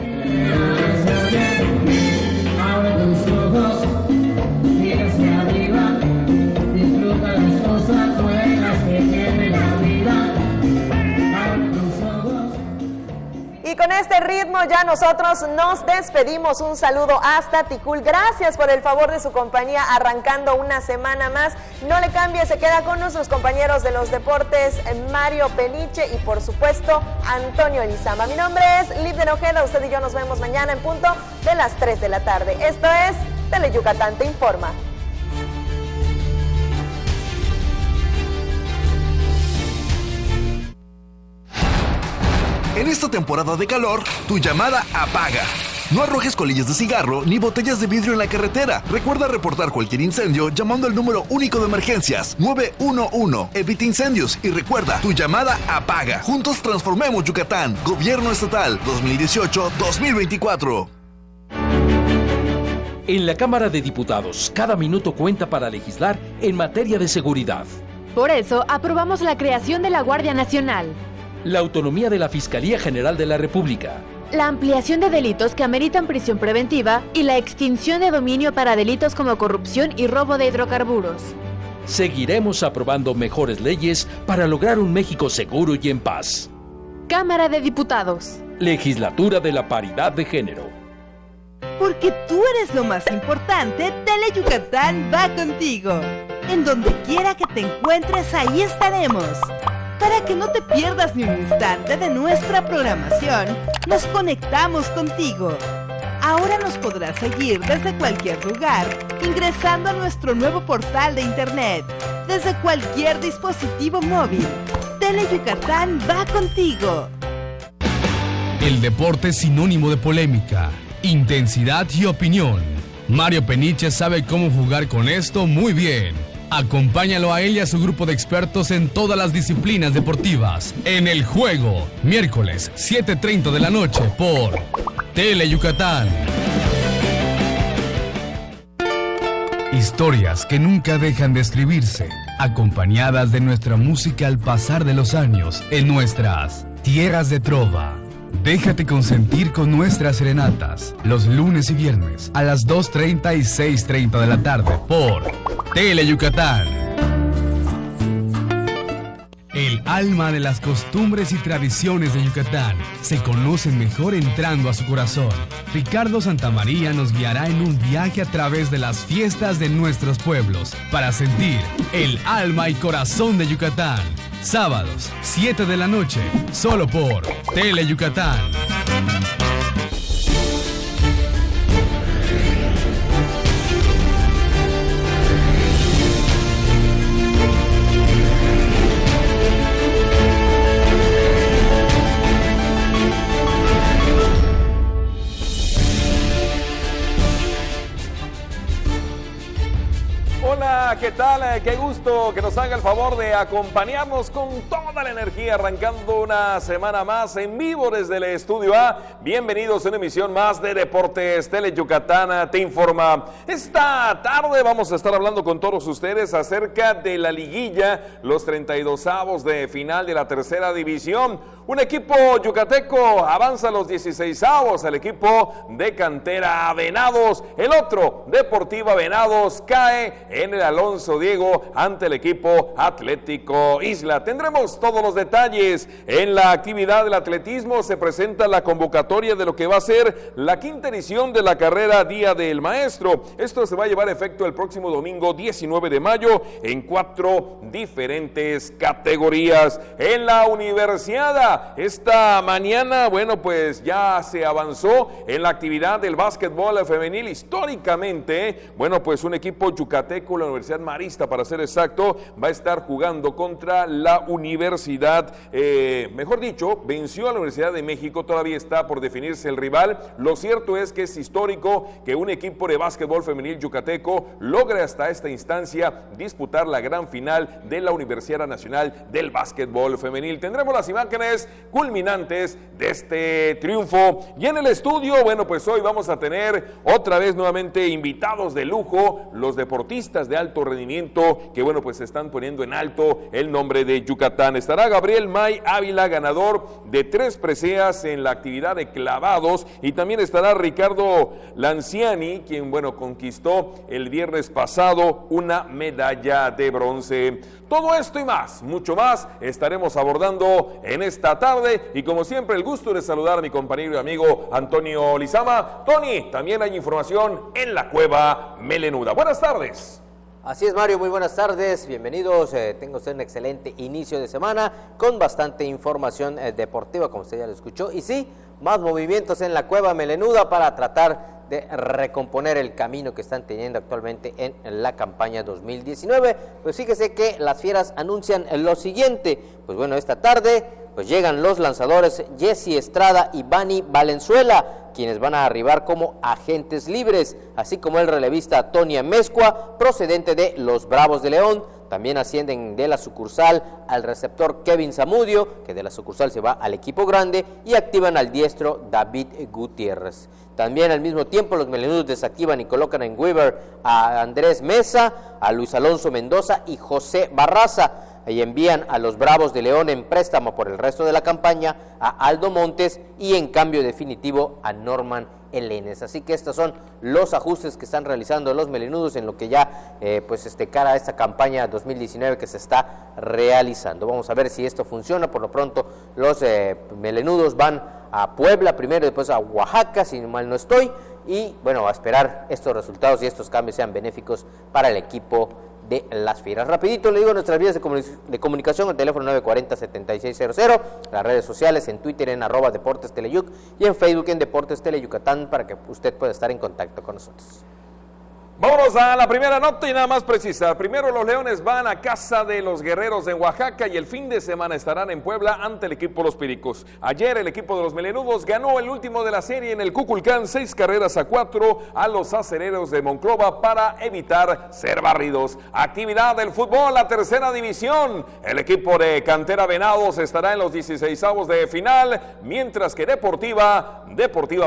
Abre tus ojos, mira hacia arriba, disfruta las cosas buenas que tiene la vida. Abre tus ojos. Y con este ritmo ya nosotros nos despedimos. Un saludo hasta Ticul. Gracias por el favor de su compañía arrancando una semana más. No le cambie, se queda con nuestros compañeros de los deportes, Mario Peniche y por supuesto Antonio Elizama. Mi nombre es Liv de Ojeda. Usted y yo nos vemos mañana en punto de las 3 de la tarde. Esto es Teleyucatán Te Informa. En esta temporada de calor, tu llamada apaga. No arrojes colillas de cigarro ni botellas de vidrio en la carretera. Recuerda reportar cualquier incendio llamando al número único de emergencias 911. Evita incendios y recuerda, tu llamada apaga. Juntos transformemos Yucatán. Gobierno Estatal 2018-2024. En la Cámara de Diputados, cada minuto cuenta para legislar en materia de seguridad. Por eso, aprobamos la creación de la Guardia Nacional, La autonomía de la Fiscalía General de la República, la ampliación de delitos que ameritan prisión preventiva y la extinción de dominio para delitos como corrupción y robo de hidrocarburos. Seguiremos aprobando mejores leyes para lograr un México seguro y en paz. Cámara de Diputados. Legislatura de la Paridad de Género. Porque tú eres lo más importante, Teleyucatán va contigo. En donde quiera que te encuentres, ahí estaremos. Para que no te pierdas ni un instante de nuestra programación, nos conectamos contigo. Ahora nos podrás seguir desde cualquier lugar, ingresando a nuestro nuevo portal de internet, desde cualquier dispositivo móvil. Teleyucatán va contigo. El deporte es sinónimo de polémica, intensidad y opinión. Mario Peniche sabe cómo jugar con esto muy bien. Acompáñalo a él y a su grupo de expertos en todas las disciplinas deportivas. En El Juego, miércoles 7:30 de la noche por Teleyucatán. Historias que nunca dejan de escribirse, acompañadas de nuestra música al pasar de los años en nuestras tierras de trova. Déjate consentir con nuestras serenatas, los lunes y viernes a las 2:30 y 6:30 de la tarde por Teleyucatán. El alma de las costumbres y tradiciones de Yucatán se conocen mejor entrando a su corazón. Ricardo Santamaría nos guiará en un viaje a través de las fiestas de nuestros pueblos para sentir el alma y corazón de Yucatán. Sábados, 7 de la noche, solo por Teleyucatán. Hola, ¿qué tal? Qué gusto que nos haga el favor de acompañarnos con toda la energía, arrancando una semana más en vivo desde el Estudio A. Bienvenidos a una emisión más de Deportes Teleyucatán Te Informa. Esta tarde vamos a estar hablando con todos ustedes acerca de la liguilla, los 32avos de final de la tercera división. Un equipo yucateco avanza a los 16avos, el equipo de cantera Venados. El otro, Deportiva Venados, cae en el Alonso Diego ante el equipo Atlético Isla. Tendremos todos los detalles. En la actividad del atletismo se presenta la convocatoria de lo que va a ser la quinta edición de la carrera Día del Maestro. Esto se va a llevar a efecto el próximo domingo 19 de mayo en 4 diferentes categorías. En la universidad, esta mañana, bueno, pues ya se avanzó en la actividad del básquetbol femenil. Históricamente, bueno, pues un equipo yucateco, la Universidad Marista, para ser exacto, va a estar jugando contra la Universidad, mejor dicho, venció a la Universidad de México, todavía está por definirse el rival. Lo cierto es que es histórico que un equipo de básquetbol femenil yucateco logre hasta esta instancia disputar la gran final de la Universidad Nacional del Básquetbol Femenil. Tendremos las imágenes culminantes de este triunfo. Y en el estudio, bueno, pues hoy vamos a tener otra vez nuevamente invitados de lujo, los deportistas de alto rendimiento que, bueno, pues están poniendo en alto el nombre de Yucatán. Estará Gabriel May Ávila, ganador de 3 preseas en la actividad de clavados, y también estará Ricardo Lanciani, quien, bueno, conquistó el viernes pasado una medalla de bronce. Todo esto y más, mucho más, estaremos abordando en esta tarde, y como siempre el gusto de saludar a mi compañero y amigo Antonio Lizama. Tony, también hay información en la Cueva Melenuda. Buenas tardes. Así es, Mario, muy buenas tardes, bienvenidos. Tengo usted un excelente inicio de semana con bastante información deportiva, como usted ya lo escuchó, y sí, más movimientos en la Cueva Melenuda para tratar de recomponer el camino que están teniendo actualmente en la campaña 2019. Pues fíjese que las Fieras anuncian lo siguiente. Pues bueno, esta tarde pues llegan los lanzadores Jesse Estrada y Bani Valenzuela, quienes van a arribar como agentes libres, así como el relevista Tony Amezcua, procedente de los Bravos de León. También ascienden de la sucursal al receptor Kevin Zamudio, que de la sucursal se va al equipo grande, y activan al diestro David Gutiérrez. También al mismo tiempo los melenudos desactivan y colocan en waiver a Andrés Mesa, a Luis Alonso Mendoza y José Barraza, y envían a los Bravos de León en préstamo por el resto de la campaña a Aldo Montes y en cambio definitivo a Norman Elenes. Así que estos son los ajustes que están realizando los melenudos en lo que ya cara a esta campaña 2019 que se está realizando. Vamos a ver si esto funciona. Por lo pronto los melenudos van a Puebla primero, después a Oaxaca, si mal no estoy, y bueno, a esperar estos resultados y estos cambios sean benéficos para el equipo de las Fieras. Rapidito le digo nuestras vías de comunicación: el teléfono 940-7600, las redes sociales, en Twitter en @DeportesTeleyuc y en Facebook en Deportes Tele Yucatán, para que usted pueda estar en contacto con nosotros. Vámonos a la primera nota y nada más precisar. Primero, los Leones van a casa de los Guerreros en Oaxaca y el fin de semana estarán en Puebla ante el equipo Los Pericos. Ayer el equipo de los melenudos ganó el último de la serie en el Cuculcán 6-4 a los Acereros de Monclova para evitar ser barridos. Actividad del fútbol, la tercera división. El equipo de Cantera Venados estará en los 16avos de final, mientras que Deportiva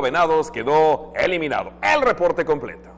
Venados quedó eliminado. El reporte completo.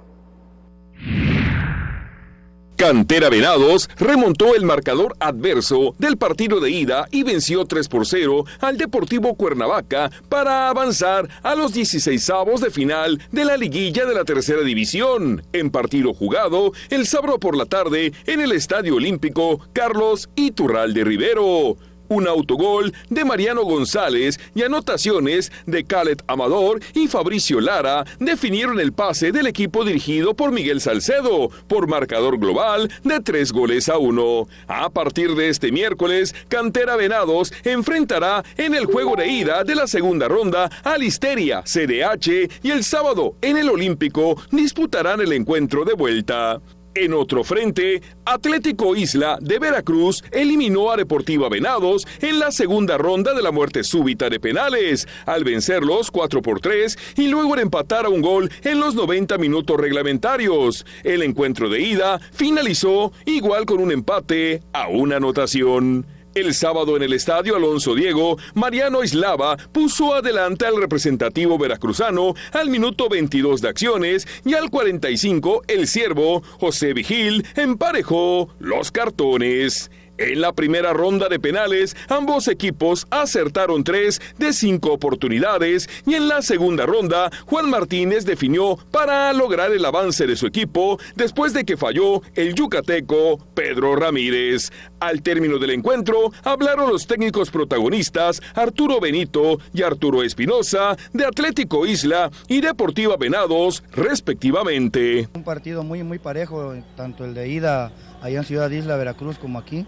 Cantera Venados remontó el marcador adverso del partido de ida y venció 3-0 al Deportivo Cuernavaca para avanzar a los 16avos de final de la liguilla de la tercera división. En partido jugado el sábado por la tarde en el Estadio Olímpico Carlos Iturralde Rivero. Un autogol de Mariano González y anotaciones de Khaled Amador y Fabricio Lara definieron el pase del equipo dirigido por Miguel Salcedo por marcador global de 3-1. A partir de este miércoles, Cantera Venados enfrentará en el juego de ida de la segunda ronda a Listeria, CDH, y el sábado en el Olímpico disputarán el encuentro de vuelta. En otro frente, Atlético Isla de Veracruz eliminó a Deportiva Venados en la segunda ronda de la muerte súbita de penales, al vencerlos 4-3 y luego en empatar a un gol en los 90 minutos reglamentarios. El encuentro de ida finalizó igual con un empate a una anotación. El sábado en el Estadio Alonso Diego, Mariano Islava puso adelante al representativo veracruzano al minuto 22 de acciones y al 45 el ciervo José Vigil emparejó los cartones. En la primera ronda de penales, ambos equipos acertaron 3 de 5 oportunidades y en la segunda ronda, Juan Martínez definió para lograr el avance de su equipo después de que falló el yucateco Pedro Ramírez. Al término del encuentro, hablaron los técnicos protagonistas Arturo Benito y Arturo Espinosa de Atlético Isla y Deportiva Venados, respectivamente. Un partido muy parejo, tanto el de ida allá en Ciudad Isla, Veracruz, como aquí.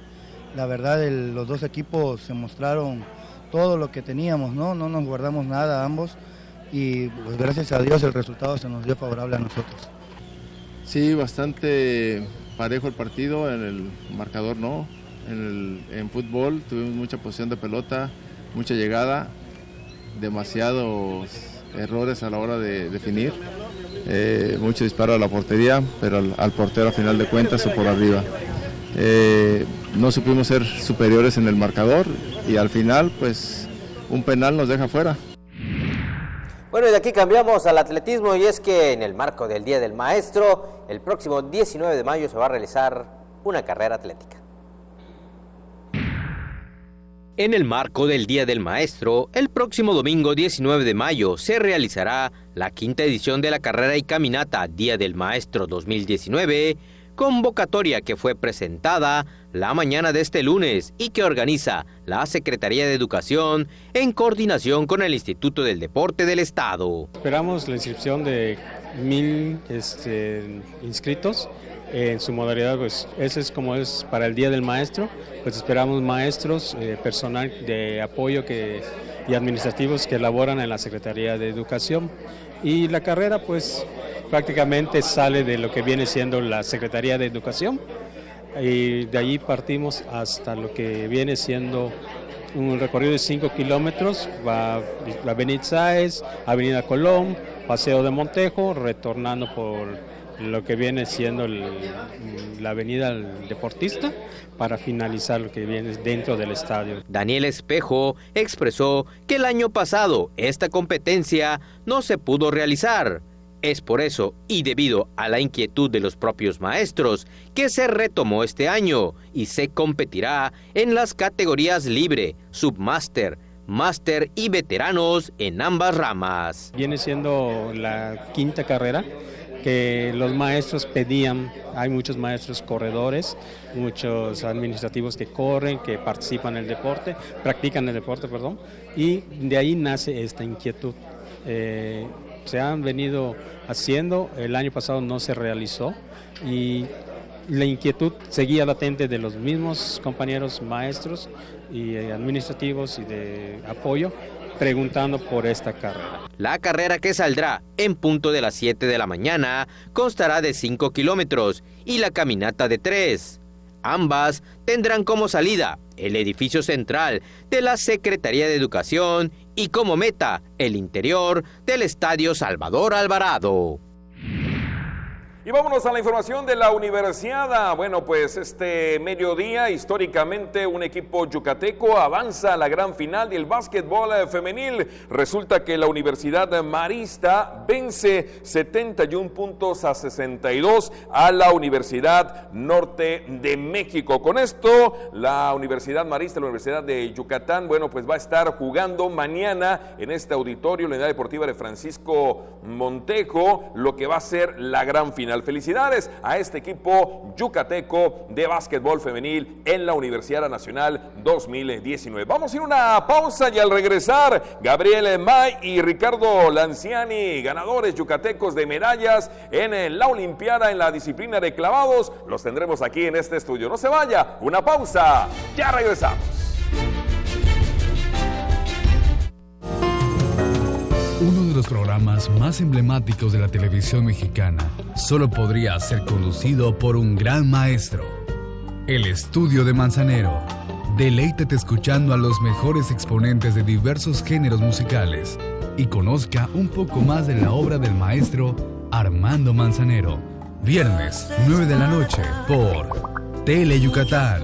La verdad, los dos equipos se mostraron todo lo que teníamos, ¿no? No nos guardamos nada ambos y pues gracias a Dios el resultado se nos dio favorable a nosotros. Sí, bastante parejo el partido, en el marcador no. En fútbol tuvimos mucha posesión de pelota, mucha llegada, demasiados errores a la hora de definir, mucho disparo a la portería, pero al portero a final de cuentas o por arriba. No supimos ser superiores en el marcador y al final pues un penal nos deja fuera. Bueno, y de aquí cambiamos al atletismo y es que en el marco del Día del Maestro, el próximo 19 de mayo se va a realizar una carrera atlética. En el marco del Día del Maestro, el próximo domingo 19 de mayo se realizará la 5ª edición de la carrera y caminata Día del Maestro 2019, convocatoria que fue presentada la mañana de este lunes y que organiza la Secretaría de Educación en coordinación con el Instituto del Deporte del Estado. Esperamos la inscripción de 1000 inscritos. En su modalidad, pues ese es como es para el Día del Maestro, pues esperamos maestros, personal de apoyo y administrativos que laboran en la Secretaría de Educación. Y la carrera pues prácticamente sale de lo que viene siendo la Secretaría de Educación y de allí partimos hasta lo que viene siendo un recorrido de 5 kilómetros, va la Avenida Sáez, Avenida Colón, Paseo de Montejo, retornando por lo que viene siendo la avenida Deportista para finalizar lo que viene dentro del estadio. Daniel Espejo expresó que el año pasado esta competencia no se pudo realizar. Es por eso y debido a la inquietud de los propios maestros que se retomó este año y se competirá en las categorías libre, submáster, máster y veteranos en ambas ramas. Viene siendo la 5ª carrera que los maestros pedían. Hay muchos maestros corredores, muchos administrativos que corren, que participan en el deporte, practican el deporte, perdón, y de ahí nace esta inquietud. Se han venido haciendo, el año pasado no se realizó y la inquietud seguía latente de los mismos compañeros maestros y administrativos y de apoyo, preguntando por esta carrera. La carrera, que saldrá en punto de las 7 de la mañana, constará de 5 kilómetros y la caminata de 3. Ambas tendrán como salida el edificio central de la Secretaría de Educación y como meta el interior del Estadio Salvador Alvarado. Y vámonos a la información de la Universiada. Bueno, pues este mediodía, históricamente, un equipo yucateco avanza a la gran final del básquetbol femenil. Resulta que la Universidad Marista vence 71 puntos a 62 a la Universidad Norte de México. Con esto, la Universidad Marista, la Universidad de Yucatán, bueno, pues va a estar jugando mañana en este auditorio, la Unidad Deportiva de Francisco Montejo, lo que va a ser la gran final. Felicidades a este equipo yucateco de básquetbol femenil en la Universidad Nacional 2019. Vamos a ir a una pausa y al regresar, Gabriel May y Ricardo Lanciani, ganadores yucatecos de medallas en la Olimpiada en la disciplina de clavados, los tendremos aquí en este estudio. No se vaya, una pausa, ya regresamos. Uno de los programas más emblemáticos de la televisión mexicana solo podría ser conducido por un gran maestro. El Estudio de Manzanero. Deleítate escuchando a los mejores exponentes de diversos géneros musicales y conozca un poco más de la obra del maestro Armando Manzanero. Viernes, 9 de la noche, por Tele Yucatán.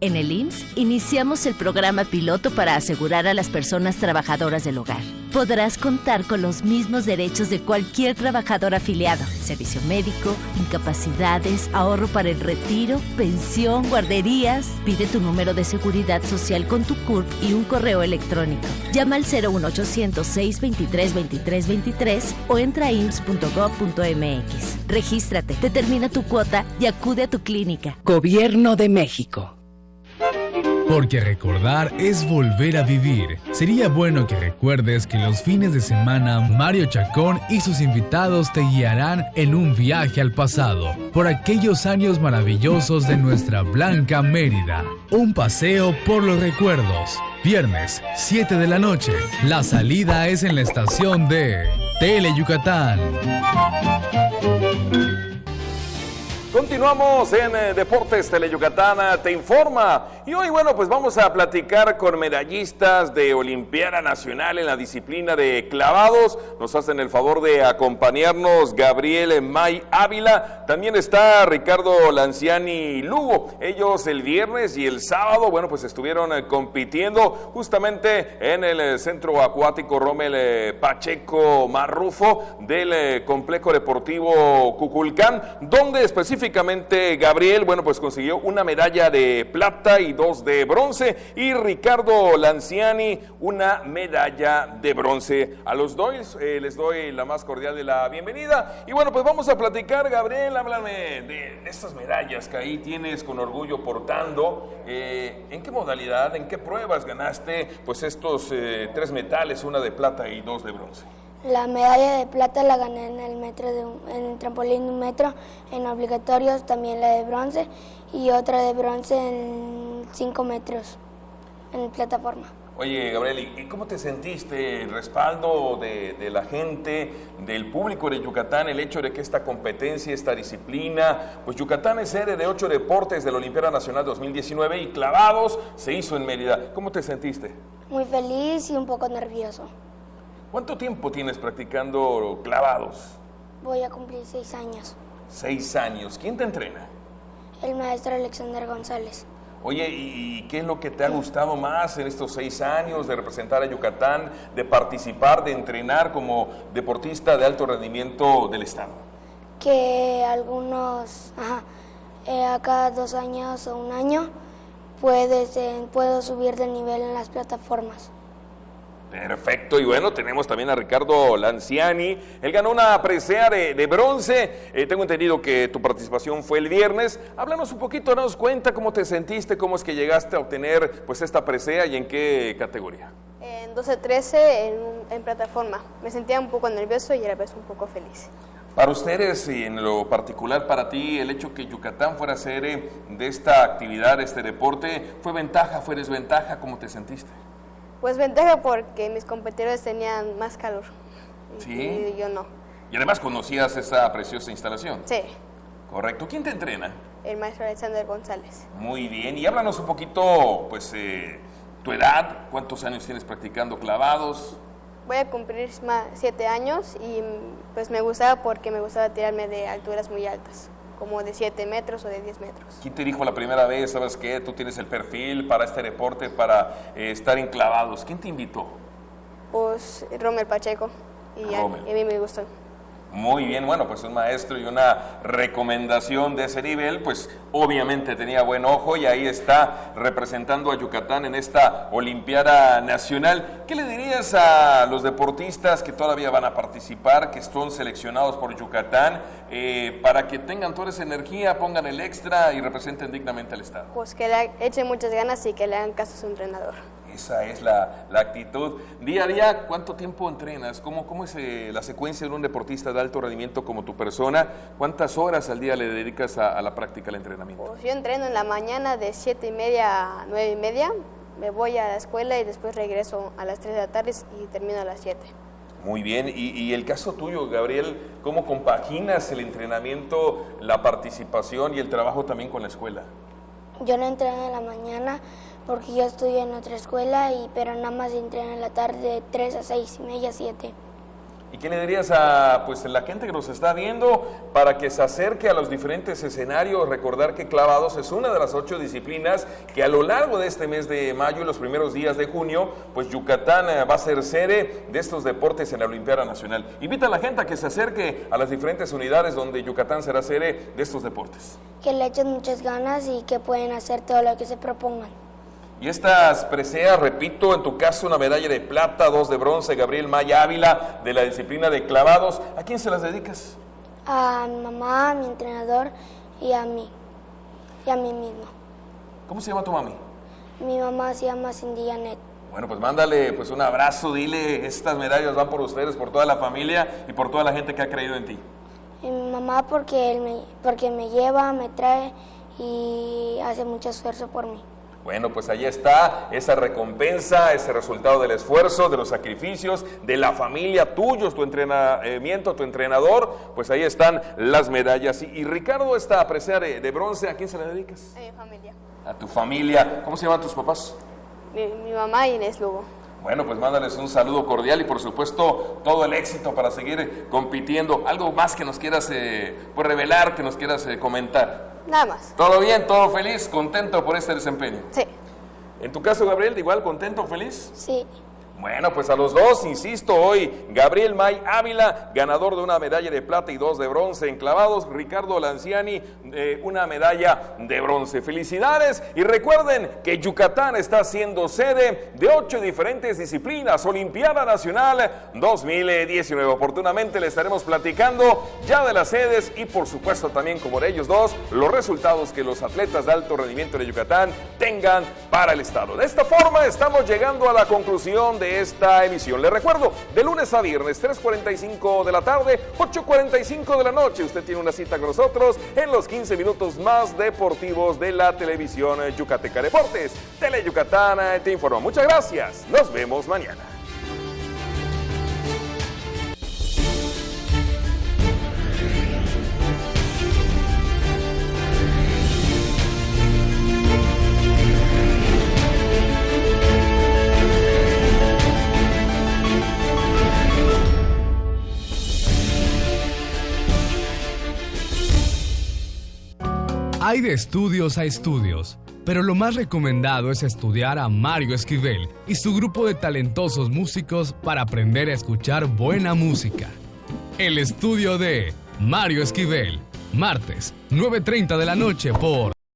En el IMSS iniciamos el programa piloto para asegurar a las personas trabajadoras del hogar. podrás contar con los mismos derechos de cualquier trabajador afiliado. Servicio médico, incapacidades, ahorro para el retiro, pensión, guarderías. Pide tu número de seguridad social con tu CURP y un correo electrónico. Llama al 01800 623 2323 o entra a ims.gov.mx. Regístrate, determina tu cuota y acude a tu clínica. Gobierno de México. Porque recordar es volver a vivir. Sería bueno que recuerdes que los fines de semana Mario Chacón y sus invitados te guiarán en un viaje al pasado, por aquellos años maravillosos de nuestra blanca Mérida. Un paseo por los recuerdos. Viernes, 7 de la noche. La salida es en la estación de Tele Yucatán. Continuamos en Deportes Tele Yucatán Te Informa. Y hoy, bueno, pues vamos a platicar con medallistas de Olimpiada Nacional en la disciplina de clavados. Nos hacen el favor de acompañarnos Gabriel May Ávila. También está Ricardo Lanciani Lugo. Ellos el viernes y el sábado, bueno, pues estuvieron compitiendo justamente en el Centro Acuático Rommel Pacheco Marrufo del Complejo Deportivo Cuculcán, donde específicamente Gabriel, bueno, pues consiguió una medalla de plata y 2 de bronce, y Ricardo Lanciani una medalla de bronce. A los dos les doy la más cordial de la bienvenida. Y bueno, pues vamos a platicar. Gabriel, háblame de estas medallas que ahí tienes con orgullo portando. ¿En qué modalidad, en qué pruebas ganaste pues estos 3 metales, una de plata y 2 de bronce? La medalla de plata la gané en el en el trampolín de 1 metro, en obligatorios también la de bronce, y otra de bronce en 5 metros, en plataforma. Oye, Gabriel, ¿y cómo te sentiste? El respaldo de la gente, del público de Yucatán, el hecho de que esta competencia, esta disciplina, pues Yucatán es sede de 8 deportes de la Olimpiada Nacional 2019 y clavados se hizo en Mérida. ¿Cómo te sentiste? Muy feliz y un poco nervioso. ¿Cuánto tiempo tienes practicando clavados? Voy a cumplir 6 años. 6 años. ¿Quién te entrena? El maestro Alexander González. Oye, ¿y qué es lo que te ha gustado más en estos 6 años de representar a Yucatán, de participar, de entrenar como deportista de alto rendimiento del estado? Que algunos, a cada 2 años o 1 año, puedo subir de nivel en las plataformas. Perfecto, y bueno, tenemos también a Ricardo Lanciani. Él ganó una presea de bronce. Tengo entendido que tu participación fue el viernes. Háblanos un poquito, danos cuenta cómo te sentiste, cómo es que llegaste a obtener pues esta presea y en qué categoría. En 12-13 en plataforma. Me sentía un poco nervioso y a la vez un poco feliz. Para ustedes y en lo particular para ti, el hecho que Yucatán fuera sede de esta actividad, de este deporte, ¿fue ventaja, fue desventaja? ¿Cómo te sentiste? Pues ventaja porque mis competidores tenían más calor. ¿Sí? Y yo no. Y además conocías esa preciosa instalación. Sí. Correcto. ¿Quién te entrena? El maestro Alexander González. Muy bien. Y háblanos un poquito, pues, tu edad, cuántos años tienes practicando clavados. Voy a cumplir 7 años y pues me gustaba porque me gustaba tirarme de alturas muy altas, como de 7 metros o de 10 metros. ¿Quién te dijo la primera vez, sabes qué, tú tienes el perfil para este deporte, para estar en clavados? ¿Quién te invitó? Pues Rommel Pacheco, y a mí me gustó. Muy bien, bueno, pues un maestro y una recomendación de ese nivel, pues obviamente tenía buen ojo y ahí está representando a Yucatán en esta Olimpiada Nacional. ¿Qué le dirías a los deportistas que todavía van a participar, que son seleccionados por Yucatán, para que tengan toda esa energía, pongan el extra y representen dignamente al estado? Pues que le echen muchas ganas y que le hagan caso a su entrenador. Esa es la actitud. Día a día, ¿cuánto tiempo entrenas? ¿Cómo es la secuencia de un deportista de alto rendimiento como tu persona? ¿Cuántas horas al día le dedicas a la práctica, al entrenamiento? Pues yo entreno en la mañana de 7:30 a 9:30. Me voy a la escuela y después regreso a las 3 de la tarde y termino a las 7. Muy bien. Y el caso tuyo, Gabriel, ¿cómo compaginas el entrenamiento, la participación y el trabajo también con la escuela? Yo no entreno en la mañana porque yo estudio en otra escuela, pero nada más entreno en la tarde de 3 a 6:30, 7. ¿Y qué le dirías a pues, la gente que nos está viendo para que se acerque a los diferentes escenarios? Recordar que clavados es una de las 8 disciplinas que a lo largo de este mes de mayo y los primeros días de junio, pues Yucatán va a ser sede de estos deportes en la Olimpiada Nacional. Invita a la gente a que se acerque a las diferentes unidades donde Yucatán será sede de estos deportes. Que le echen muchas ganas y que pueden hacer todo lo que se propongan. Y estas preseas, repito, en tu caso una medalla de plata, 2 de bronce, Gabriel May Ávila, de la disciplina de clavados. ¿A quién se las dedicas? A mi mamá, a mi entrenador y a mí mismo. ¿Cómo se llama tu mami? Mi mamá se llama Cindy Janet. Bueno, pues mándale pues un abrazo, dile, estas medallas van por ustedes, por toda la familia y por toda la gente que ha creído en ti. Y mi mamá porque me lleva, me trae y hace mucho esfuerzo por mí. Bueno, pues ahí está esa recompensa, ese resultado del esfuerzo, de los sacrificios, de la familia, tuyos, tu entrenamiento, tu entrenador, pues ahí están las medallas. Y Ricardo, esta presea de bronce, ¿a quién se la dedicas? A mi familia. A tu familia. ¿Cómo se llaman tus papás? Mi mamá y Inés Lugo. Bueno, pues mándales un saludo cordial y por supuesto todo el éxito para seguir compitiendo. ¿Algo más que nos quieras pues revelar, que nos quieras comentar? Nada más. ¿Todo bien? ¿Todo feliz? ¿Contento por este desempeño? Sí. ¿En tu caso, Gabriel, igual contento, feliz? Sí. Bueno, pues a los dos, insisto, hoy Gabriel May Ávila, ganador de una medalla de plata y 2 de bronce en clavados, Ricardo Lanciani, una medalla de bronce. Felicidades y recuerden que Yucatán está siendo sede de 8 diferentes disciplinas, Olimpiada Nacional 2019. Oportunamente le estaremos platicando ya de las sedes y por supuesto también como de ellos dos, los resultados que los atletas de alto rendimiento de Yucatán tengan para el estado. De esta forma estamos llegando a la conclusión de esta emisión. Les recuerdo, de lunes a viernes, 3:45 de la tarde, 8:45 de la noche, usted tiene una cita con nosotros en los 15 minutos más deportivos de la televisión Yucateca Deportes. Tele Yucatán te informa. Muchas gracias. Nos vemos mañana. Hay de estudios a estudios, pero lo más recomendado es estudiar a Mario Esquivel y su grupo de talentosos músicos para aprender a escuchar buena música. El estudio de Mario Esquivel, martes, 9:30 de la noche por